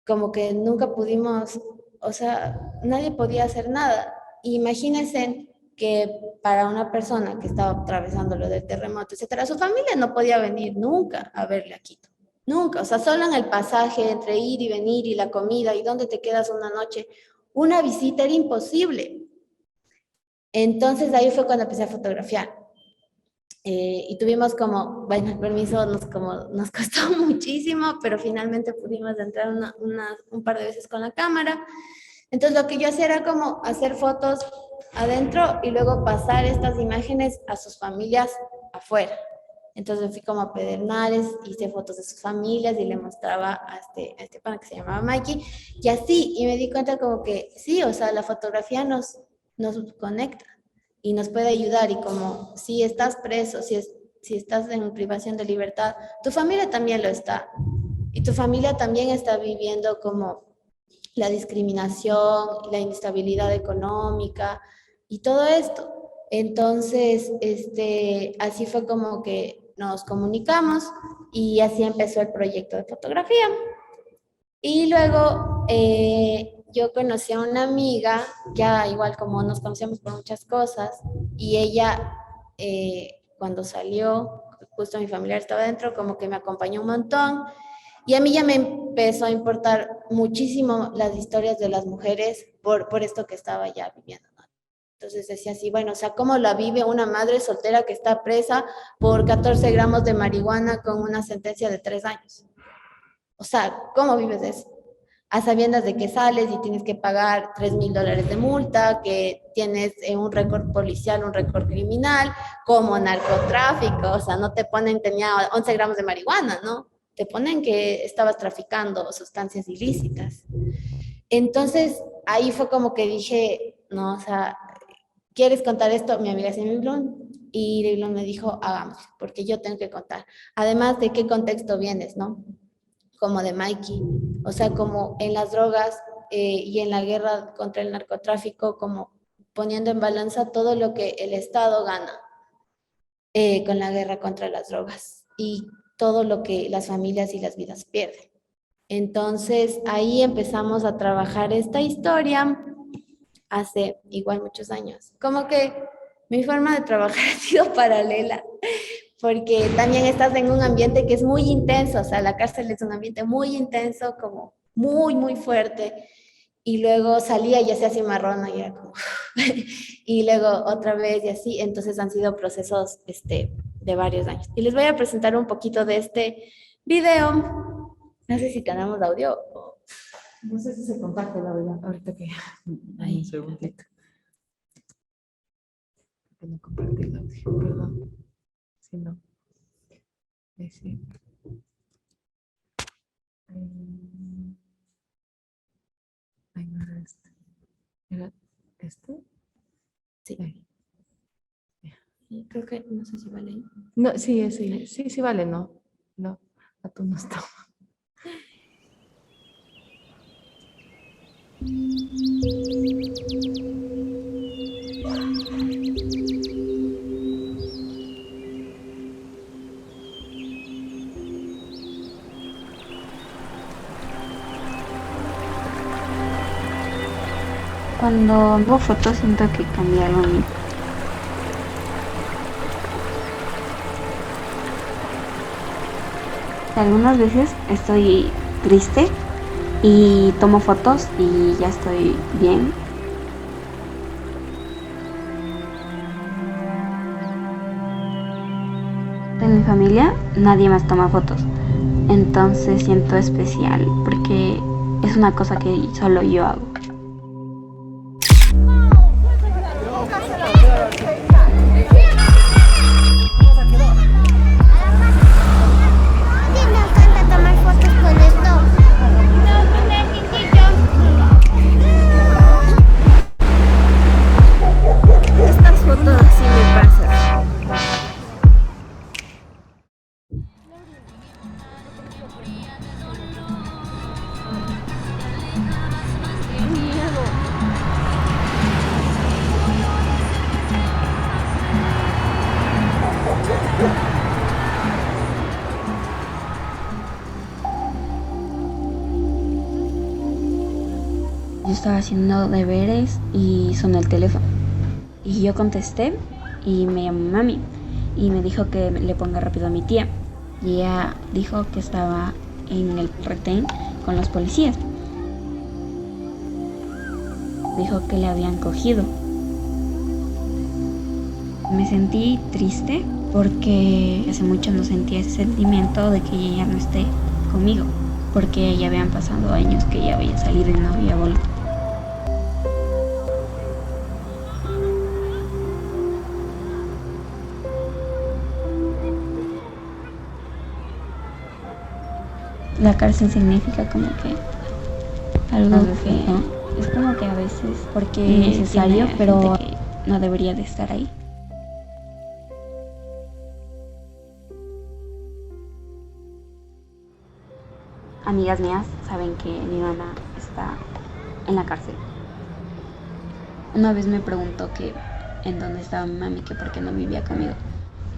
como que nunca pudimos, o sea, nadie podía hacer nada. Imagínense que para una persona que estaba atravesando lo del terremoto, etcétera, su familia no podía venir nunca a verle a Quito. Nunca, o sea, solo en el pasaje entre ir y venir y la comida y dónde te quedas una noche, una visita era imposible. Entonces ahí fue cuando empecé a fotografiar. Y tuvimos como, bueno, el permiso nos costó muchísimo, pero finalmente pudimos entrar un par de veces con la cámara. Entonces lo que yo hacía era como hacer fotos adentro y luego pasar estas imágenes a sus familias afuera. Entonces fui como a Pedernales, hice fotos de sus familias y le mostraba a este pana que se llamaba Mikey, y así, y me di cuenta como que sí, o sea, la fotografía nos conecta y nos puede ayudar, y como si estás preso, si estás en privación de libertad, tu familia también lo está, y tu familia también está viviendo como la discriminación, la inestabilidad económica y todo esto. Entonces, así fue como que nos comunicamos y así empezó el proyecto de fotografía. Y luego yo conocí a una amiga, ya igual como nos conocíamos por muchas cosas, y ella cuando salió, justo mi familiar estaba dentro, como que me acompañó un montón, y a mí ya me empezó a importar muchísimo las historias de las mujeres por esto que estaba ya viviendo, ¿no? Entonces decía así, bueno, o sea, ¿cómo la vive una madre soltera que está presa por 14 gramos de marihuana con una sentencia de 3 años? O sea, ¿cómo vives de eso? A sabiendas de que sales y tienes que pagar $3,000 de multa, que tienes un récord policial, un récord criminal, como narcotráfico, o sea, no te ponen tenía 11 gramos de marihuana, ¿no? Te ponen que estabas traficando sustancias ilícitas. Entonces, ahí fue como que dije, no, o sea, ¿quieres contar esto? Mi amiga Semi Blum, y Blum me dijo, hagamos, porque yo tengo que contar. Además de qué contexto vienes, ¿no? Como de Mikey, o sea, como en las drogas y en la guerra contra el narcotráfico, como poniendo en balanza todo lo que el Estado gana con la guerra contra las drogas y todo lo que las familias y las vidas pierden. Entonces ahí empezamos a trabajar esta historia hace igual muchos años. Como que mi forma de trabajar ha sido paralela, porque también estás en un ambiente que es muy intenso, o sea, la cárcel es un ambiente muy intenso, como muy, muy fuerte, y luego salía y ya se hacía marrón y era como, y luego otra vez y así, entonces han sido procesos de varios años. Y les voy a presentar un poquito de este video, no sé si tenemos audio. No sé si se comparte la verdad, ahorita que... Ay, un segundito. Que no compartí el audio, perdón. Si no. Sí. Ay, no era este. ¿Era este? Sí. Ahí. Creo que, no sé si vale. No, sí, vale, no. No, a tú no está. Cuando hago fotos siento que cambia algo en mí. Algunas veces estoy triste y tomo fotos y ya estoy bien. En mi familia nadie más toma fotos, entonces siento especial porque es una cosa que solo yo hago. Yo estaba haciendo deberes y sonó el teléfono. Y yo contesté y me llamó mami y me dijo que le ponga rápido a mi tía. Y ella dijo que estaba en el retén con los policías. Dijo que le habían cogido. Me sentí triste porque hace mucho no sentía ese sentimiento de que ella no esté conmigo, porque ya habían pasado años que ella había salido y no había vuelto. La cárcel significa como que algo que ¿no? Es como que a veces porque es necesario, pero que no debería de estar ahí. Amigas mías saben que mi mamá está en la cárcel. Una vez me preguntó que en dónde estaba mi mami, que por qué no vivía conmigo.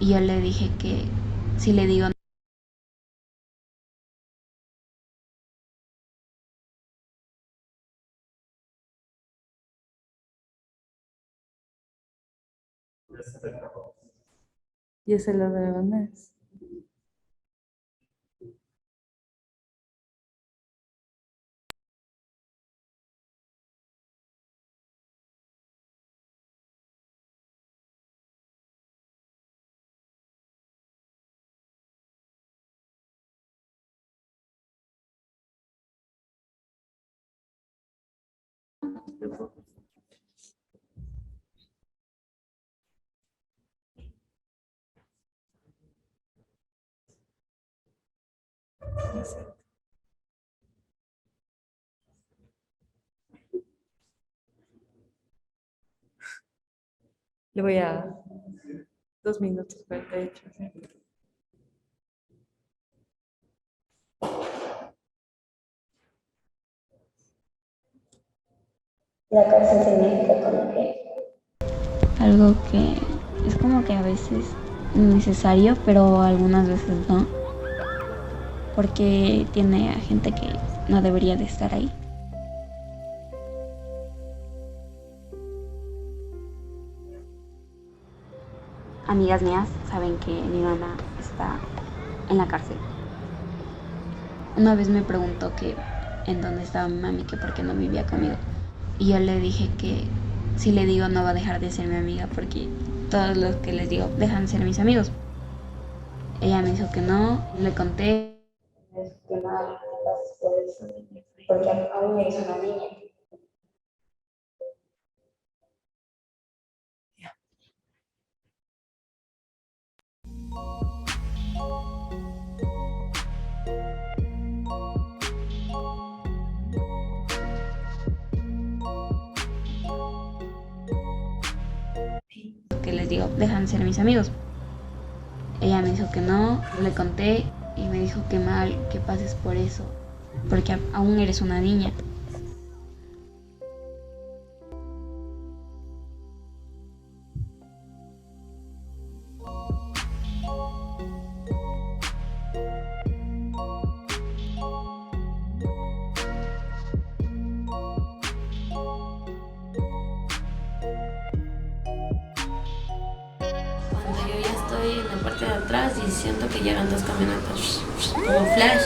Y yo le dije que si le digo Y ese lo de Vanessa. Le voy a 2 minutos 48. ¿Sí? la cárcel significa como que algo que es como que a veces necesario, pero algunas veces no, porque tiene a gente que no debería de estar ahí. Amigas mías saben que mi mamá está en la cárcel. Una vez me preguntó que en dónde estaba mi mami, que por qué no vivía conmigo. Y yo le dije que si le digo no va a dejar de ser mi amiga, porque todos los que les digo dejan de ser mis amigos. Ella me dijo que no, le conté que mal, porque aún eres una niña. Que les digo, dejan de ser mis amigos. Ella me dijo que no, le conté y me dijo que mal, que pases por eso, porque aún eres una niña. Cuando yo ya estoy en la parte de atrás y siento que llegan dos camionetas, como flash,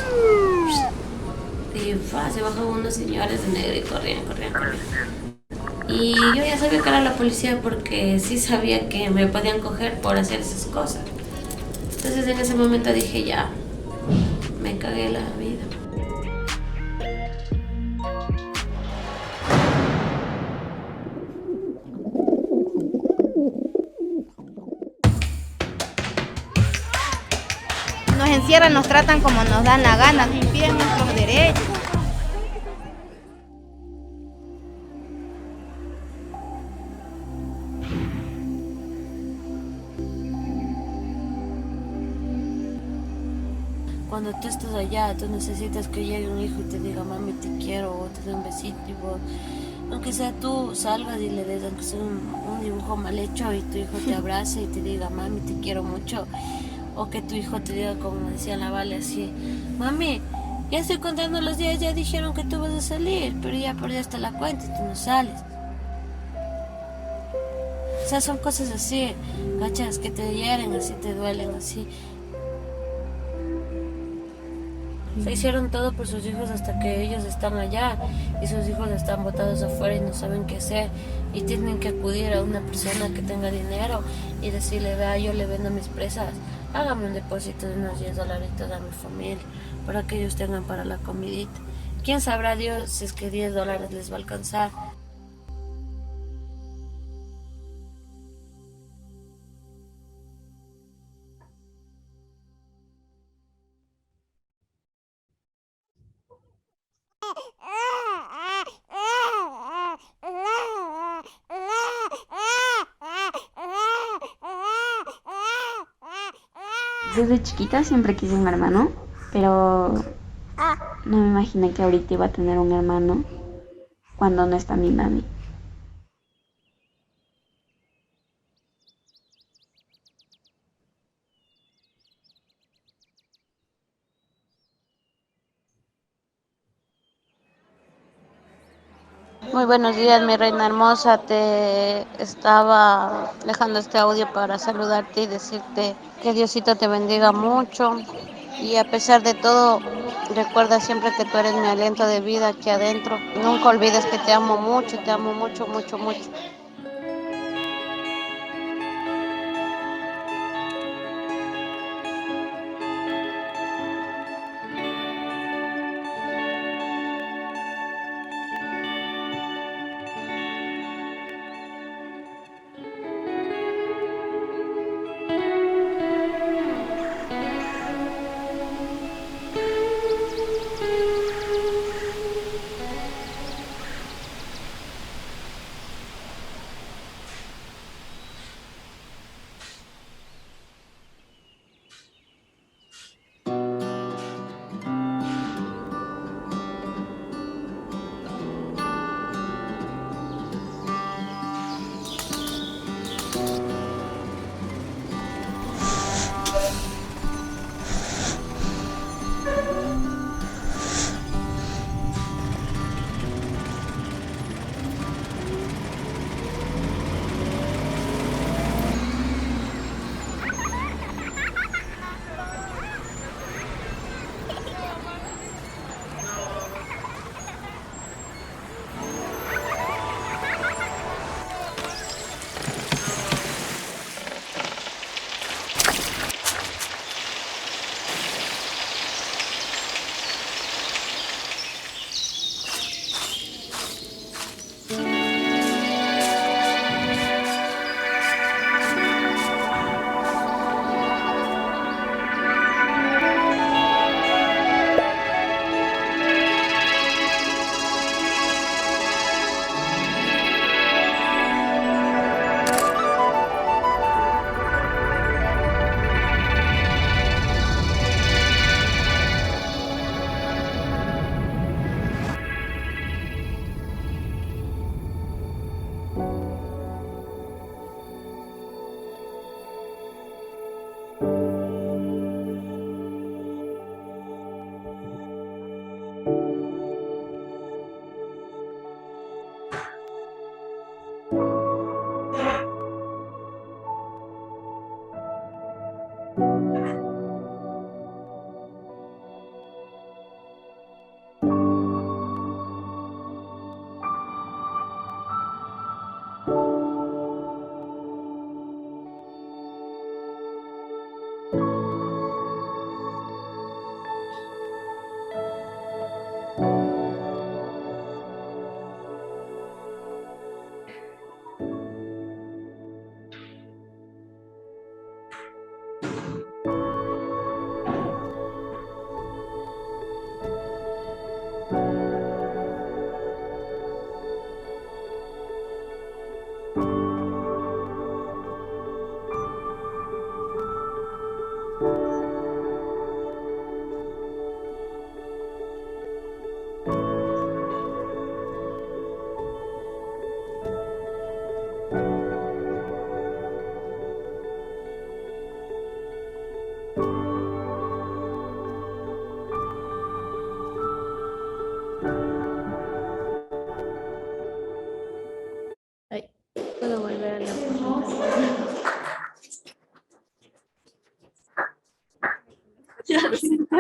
y se bajan unos señores de negro y corrían. Y yo ya sabía que era la policía porque sí sabía que me podían coger por hacer esas cosas. Entonces en ese momento dije, ya, me cagué la vida. Nos encierran, nos tratan como nos dan la gana, nos impiden nuestros derechos. Cuando tú estás allá, tú necesitas que llegue un hijo y te diga, mami, te quiero, o te dé un besito, y vos, aunque sea tú salgas y le des aunque sea un dibujo mal hecho y tu hijo te abrace y te diga, mami, te quiero mucho, o que tu hijo te diga, como decía la Vale, así, mami, Ya estoy contando los días, ya dijeron que tú vas a salir, pero ya perdiste la cuenta y tú no sales. O sea, son cosas así, ¿cachas? Que te hieren así, te duelen así. Se hicieron todo por sus hijos hasta que ellos están allá y sus hijos están botados afuera y no saben qué hacer y tienen que acudir a una persona que tenga dinero y decirle, vea, yo le vendo mis presas, hágame un depósito de unos $10 a mi familia para que ellos tengan para la comidita. ¿Quién sabrá Dios si es que $10 les va a alcanzar? Desde chiquita siempre quise un hermano, pero no me imaginé que ahorita iba a tener un hermano cuando no está mi mami. Muy buenos días, mi reina hermosa. Te estaba dejando este audio para saludarte y decirte que Diosito te bendiga mucho. Y a pesar de todo, recuerda siempre que tú eres mi aliento de vida aquí adentro. Nunca olvides que te amo mucho, mucho, mucho.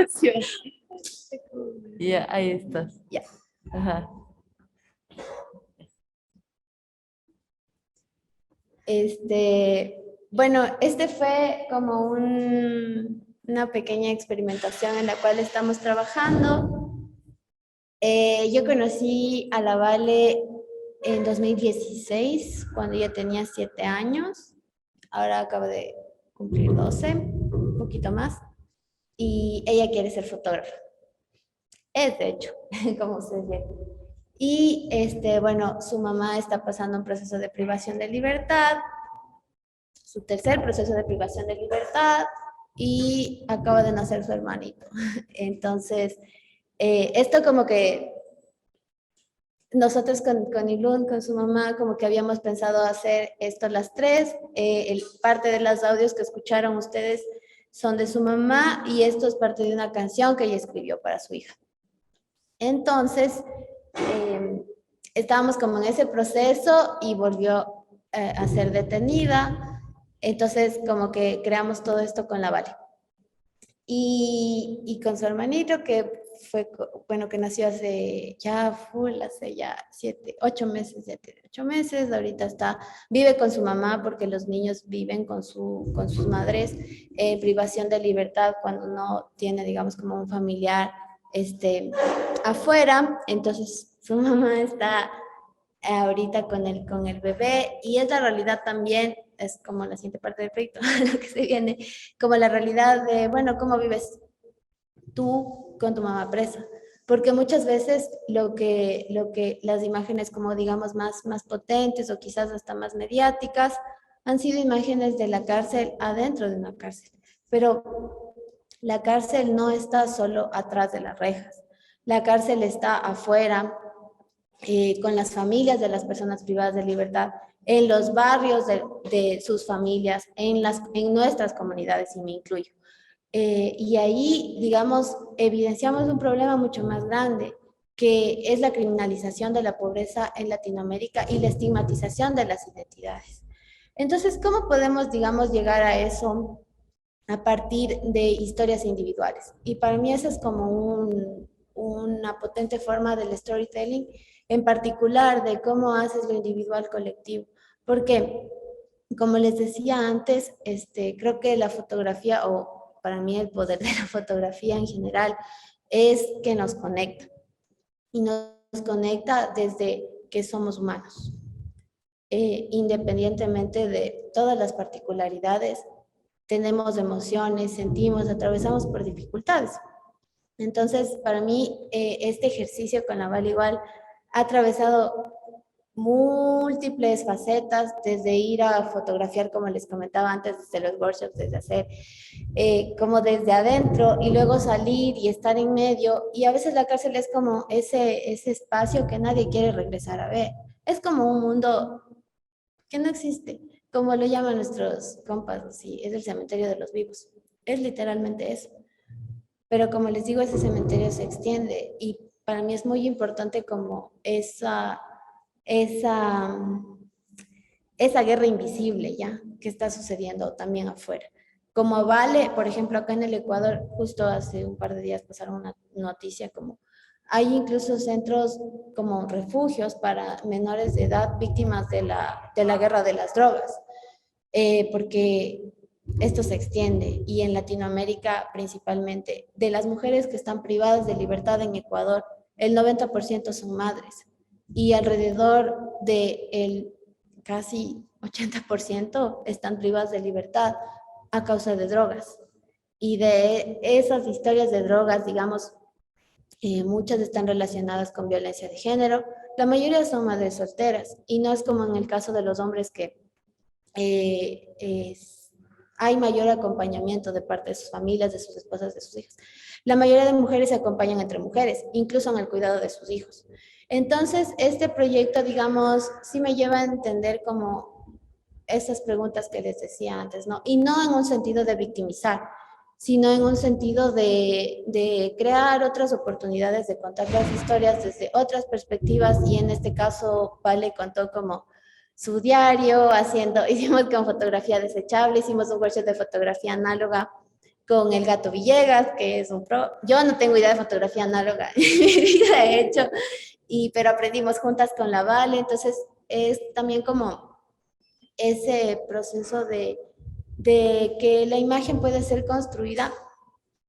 información. Ya, ahí estás. Ya. Ajá. Bueno, este fue como una pequeña experimentación en la cual estamos trabajando. Yo conocí a la Vale en 2016, cuando ella tenía 7 años. Ahora acaba de cumplir 12, un poquito más. Y ella quiere ser fotógrafa. Es de hecho, como se ve. Y bueno, su mamá está pasando un proceso de privación de libertad, su tercer proceso de privación de libertad, y acaba de nacer su hermanito. Entonces, esto como que nosotros con Ilun, con su mamá, como que habíamos pensado hacer esto las tres. Parte de los audios que escucharon ustedes son de su mamá y esto es parte de una canción que ella escribió para su hija. Entonces, estábamos como en ese proceso y volvió a ser detenida. Entonces, como que creamos todo esto con la Vale. Y con su hermanito, que fue, bueno, que nació hace ya 8 meses, ya tiene 8 meses, ahorita vive con su mamá porque los niños viven con sus madres, privación de libertad cuando no tiene, digamos, como un familiar afuera. Entonces su mamá está ahorita con el bebé, y es la realidad también, es como la siguiente parte del proyecto, lo que se viene, como la realidad de, bueno, ¿cómo vives tú con tu mamá presa? Porque muchas veces lo que las imágenes como digamos más potentes o quizás hasta más mediáticas han sido imágenes de la cárcel adentro de una cárcel, pero la cárcel no está solo atrás de las rejas, la cárcel está afuera, con las familias de las personas privadas de libertad, en los barrios de sus familias, en nuestras comunidades, y me incluyo. Y ahí, digamos, evidenciamos un problema mucho más grande, que es la criminalización de la pobreza en Latinoamérica y la estigmatización de las identidades. Entonces, ¿cómo podemos, digamos, llegar a eso a partir de historias individuales? Y para mí esa es como una potente forma del storytelling, en particular de cómo haces lo individual colectivo. Porque, como les decía antes, creo que la fotografía, o para mí el poder de la fotografía en general, es que nos conecta. Y nos conecta desde que somos humanos. Independientemente de todas las particularidades, tenemos emociones, sentimos, atravesamos por dificultades. Entonces, para mí, este ejercicio con la Vale igual ha atravesado múltiples facetas, desde ir a fotografiar, como les comentaba antes, desde los workshops, desde hacer como desde adentro, y luego salir y estar en medio, y a veces la cárcel es como ese espacio que nadie quiere regresar a ver. Es como un mundo que no existe, como lo llaman nuestros compas, sí, es el cementerio de los vivos. Es literalmente eso. Pero como les digo, ese cementerio se extiende, y para mí es muy importante como esa guerra invisible ya que está sucediendo también afuera. Como Vale, por ejemplo, acá en el Ecuador, justo hace un par de días pasaron una noticia como hay incluso centros como refugios para menores de edad víctimas de la guerra de las drogas, porque esto se extiende, y en Latinoamérica principalmente, de las mujeres que están privadas de libertad en Ecuador, el 90% son madres, y alrededor del casi 80% están privadas de libertad a causa de drogas. Y de esas historias de drogas, digamos, muchas están relacionadas con violencia de género. La mayoría son madres solteras, y no es como en el caso de los hombres que hay mayor acompañamiento de parte de sus familias, de sus esposas, de sus hijas. La mayoría de mujeres se acompañan entre mujeres, incluso en el cuidado de sus hijos. Entonces, este proyecto, digamos, sí me lleva a entender como esas preguntas que les decía antes, ¿no? Y no en un sentido de victimizar, sino en un sentido de crear otras oportunidades de contar las historias desde otras perspectivas, y en este caso, Vale contó como su diario, hicimos con fotografía desechable, hicimos un workshop de fotografía análoga, con el Gato Villegas, que es un pro. Yo no tengo idea de fotografía análoga en mi vida, he hecho, pero aprendimos juntas con la Vale, entonces es también como ese proceso de que la imagen puede ser construida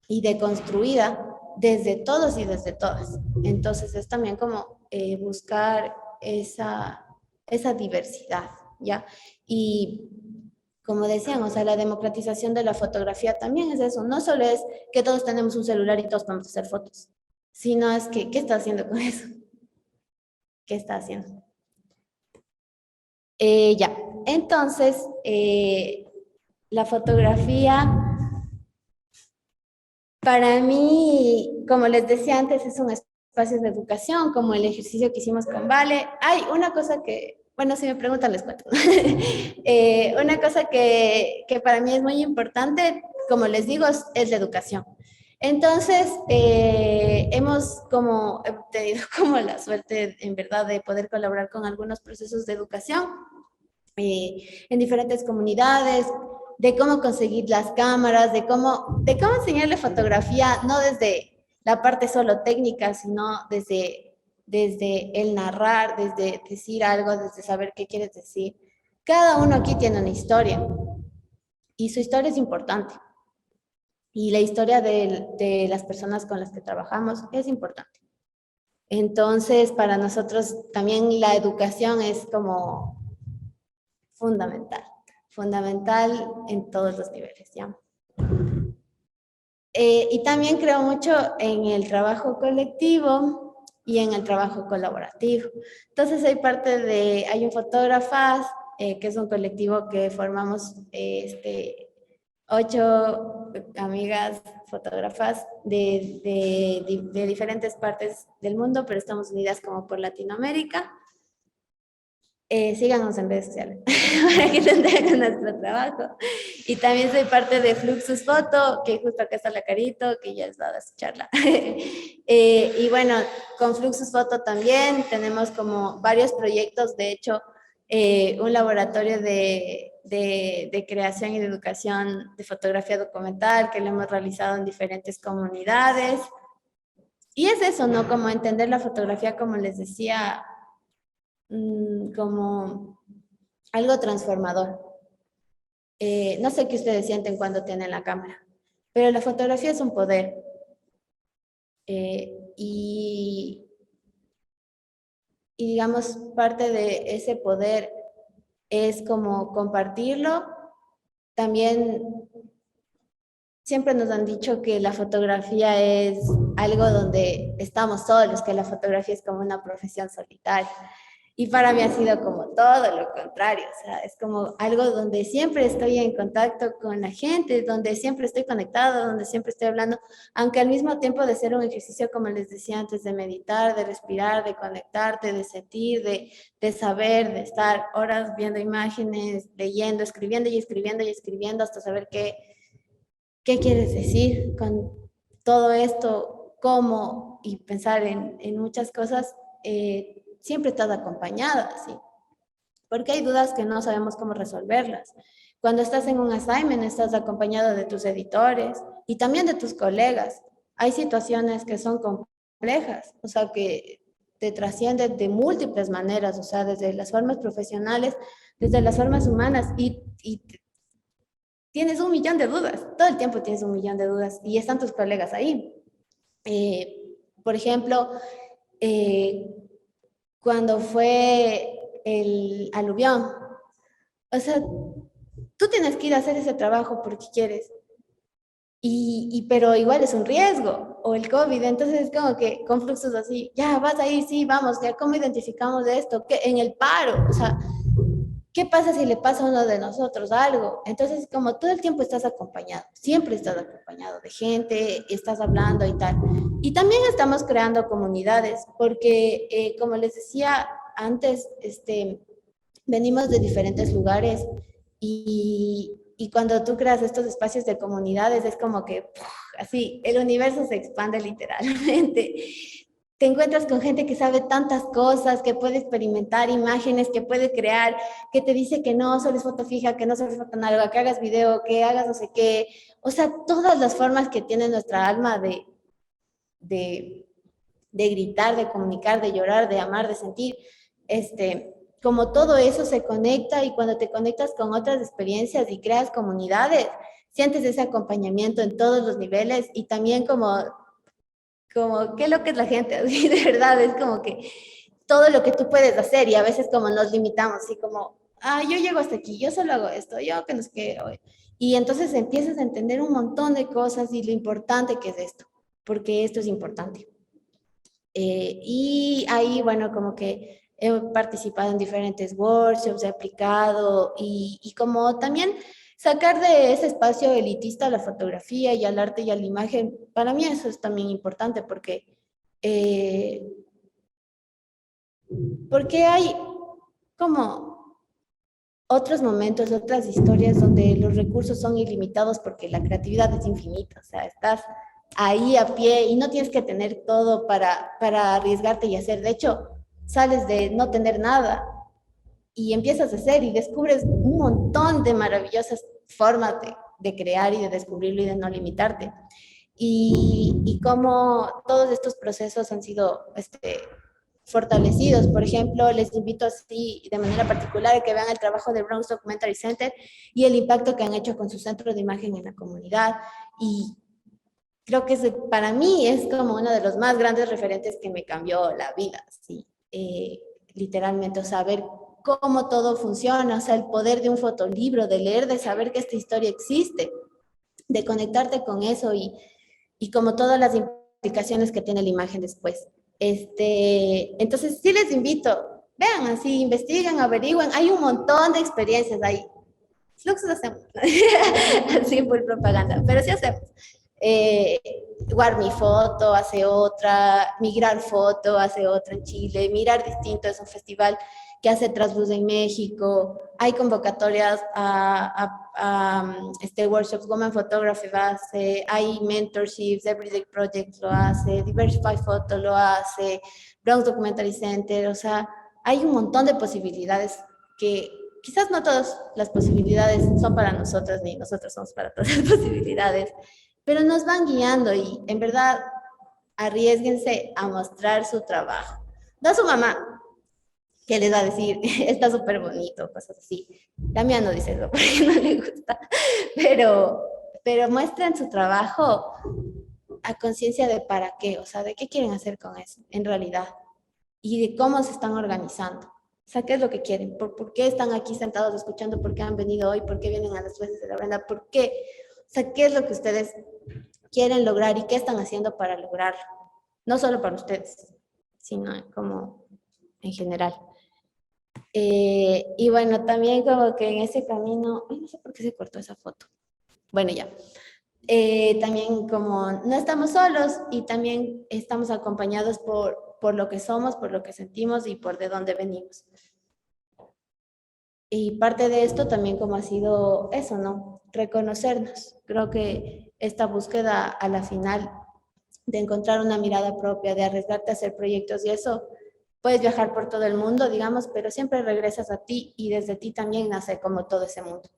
y deconstruida desde todos y desde todas. Entonces es también como buscar esa diversidad, ¿ya? Y como decían, o sea, la democratización de la fotografía también es eso. No solo es que todos tenemos un celular y todos podemos hacer fotos, sino es que, ¿qué está haciendo con eso? ¿Qué está haciendo? Ya, entonces, la fotografía, para mí, como les decía antes, es un espacio de educación, como el ejercicio que hicimos con Vale. Hay una cosa que, bueno, si me preguntan les cuento. Una cosa que para mí es muy importante, como les digo, es la educación. Entonces, hemos como tenido como la suerte, en verdad, de poder colaborar con algunos procesos de educación en diferentes comunidades, de cómo conseguir las cámaras, de cómo enseñarle fotografía, no desde la parte solo técnica, sino desde el narrar, desde decir algo, desde saber qué quieres decir. Cada uno aquí tiene una historia y su historia es importante. Y la historia de las personas con las que trabajamos es importante. Entonces, para nosotros también la educación es como fundamental en todos los niveles, ¿ya? Y también creo mucho en el trabajo colectivo y en el trabajo colaborativo. Entonces hay un Fotógrafas, que es un colectivo que formamos 8 amigas fotógrafas de diferentes partes del mundo, pero estamos unidas como por Latinoamérica. Síganos en redes sociales para que se enteren nuestro trabajo. Y también soy parte de Fluxus Foto, que justo acá está la Carito, que ya les va a dar su charla. Y bueno, con Fluxus Foto también tenemos como varios proyectos, de hecho, un laboratorio de creación y de educación de fotografía documental que lo hemos realizado en diferentes comunidades. Y es eso, ¿no? Como entender la fotografía, como les decía, como algo transformador. No sé qué ustedes sienten cuando tienen la cámara, pero la fotografía es un poder. Y digamos, parte de ese poder es como compartirlo. También siempre nos han dicho que la fotografía es algo donde estamos solos, que la fotografía es como una profesión solitaria. Y para mí ha sido como todo lo contrario, o sea, es como algo donde siempre estoy en contacto con la gente, donde siempre estoy conectado, donde siempre estoy hablando, aunque al mismo tiempo de ser un ejercicio, como les decía antes, de meditar, de respirar, de conectarte, de sentir, de saber, de estar horas viendo imágenes, leyendo, escribiendo y escribiendo y escribiendo hasta saber qué quieres decir con todo esto, cómo, y pensar en muchas cosas. Siempre estás acompañada, ¿sí? Porque hay dudas que no sabemos cómo resolverlas. Cuando estás en un assignment, estás acompañado de tus editores y también de tus colegas. Hay situaciones que son complejas, o sea, que te trascienden de múltiples maneras, o sea, desde las formas profesionales, desde las formas humanas, y tienes un millón de dudas, todo el tiempo tienes un millón de dudas, y están tus colegas ahí. Por ejemplo, cuando fue el aluvión. O sea, tú tienes que ir a hacer ese trabajo porque quieres. Pero igual es un riesgo. O el COVID. Entonces es como que con fluxos así, ya vas a ir, sí, vamos, ya cómo identificamos esto, que en el paro, o sea, ¿qué pasa si le pasa a uno de nosotros algo? Entonces, como todo el tiempo estás acompañado, siempre estás acompañado de gente, estás hablando y tal. Y también estamos creando comunidades, porque como les decía antes, venimos de diferentes lugares y cuando tú creas estos espacios de comunidades es como que así, el universo se expande literalmente. te encuentras con gente que sabe tantas cosas, que puede experimentar imágenes, que puede crear, que te dice que no solo es foto fija, que no solo es foto análoga, que hagas video, que hagas no sé qué. O sea, todas las formas que tiene nuestra alma de, de gritar, de comunicar, de llorar, de amar, de sentir, como todo eso se conecta, y cuando te conectas con otras experiencias y creas comunidades, sientes ese acompañamiento en todos los niveles, y también como qué lo que es la gente, así de verdad, es como que todo lo que tú puedes hacer, y a veces como nos limitamos, así como, yo llego hasta aquí, yo solo hago esto, yo que no sé qué, y entonces empiezas a entender un montón de cosas y lo importante que es esto, porque esto es importante. Y ahí, bueno, como que he participado en diferentes workshops, he aplicado, y como también sacar de ese espacio elitista a la fotografía y al arte y a la imagen, para mí eso es también importante eh, porque hay como otros momentos, otras historias donde los recursos son ilimitados porque la creatividad es infinita, o sea, estás ahí a pie y no tienes que tener todo para arriesgarte y hacer. De hecho, sales de no tener nada y empiezas a hacer y descubres un montón de maravillosas formas de crear y de descubrirlo y de no limitarte. Y cómo todos estos procesos han sido fortalecidos. Por ejemplo, les invito así de manera particular a que vean el trabajo del Bronx Documentary Center y el impacto que han hecho con su centro de imagen en la comunidad. Y creo que para mí es como uno de los más grandes referentes que me cambió la vida, sí, literalmente, o sea, ver cómo todo funciona, o sea, el poder de un fotolibro, de leer, de saber que esta historia existe, de conectarte con eso, y como todas las implicaciones que tiene la imagen después. Entonces, sí les invito, vean así, investiguen, averigüen, hay un montón de experiencias ahí. Fluxos hacemos, así por propaganda, pero sí hacemos. Eh, Guarmi Foto hace otra, Migrar Foto hace otra en Chile, Mirar Distinto es un festival que hace Trasluz en México, hay convocatorias a workshops, Women Photography lo hace, hay mentorships, Everyday Project lo hace, Diversify Photo lo hace, Bronx Documentary Center, o sea, hay un montón de posibilidades que quizás no todas las posibilidades son para nosotros, ni nosotros somos para todas las posibilidades, pero nos van guiando, y en verdad arriesguense a mostrar su trabajo. No a su mamá, que les va a decir, está súper bonito, cosas así. La mía no dice eso porque no le gusta, pero muestren su trabajo a conciencia de para qué, o sea, de qué quieren hacer con eso, en realidad, y de cómo se están organizando. O sea, ¿qué es lo que quieren? ¿Por qué están aquí sentados escuchando? ¿Por qué han venido hoy? ¿Por qué vienen a las clases de la Brenda? ¿Por qué? O sea, ¿qué es lo que ustedes quieren lograr y qué están haciendo para lograrlo? No solo para ustedes, sino como en general. Y bueno, también como que en ese camino, ay, no sé por qué se cortó esa foto. Bueno, ya. También como no estamos solos, y también estamos acompañados por lo que somos, por lo que sentimos y por de dónde venimos. Y parte de esto también como ha sido eso, ¿no? Reconocernos. Creo que esta búsqueda a la final de encontrar una mirada propia, de arriesgarte a hacer proyectos y eso, puedes viajar por todo el mundo, digamos, pero siempre regresas a ti y desde ti también nace como todo ese mundo.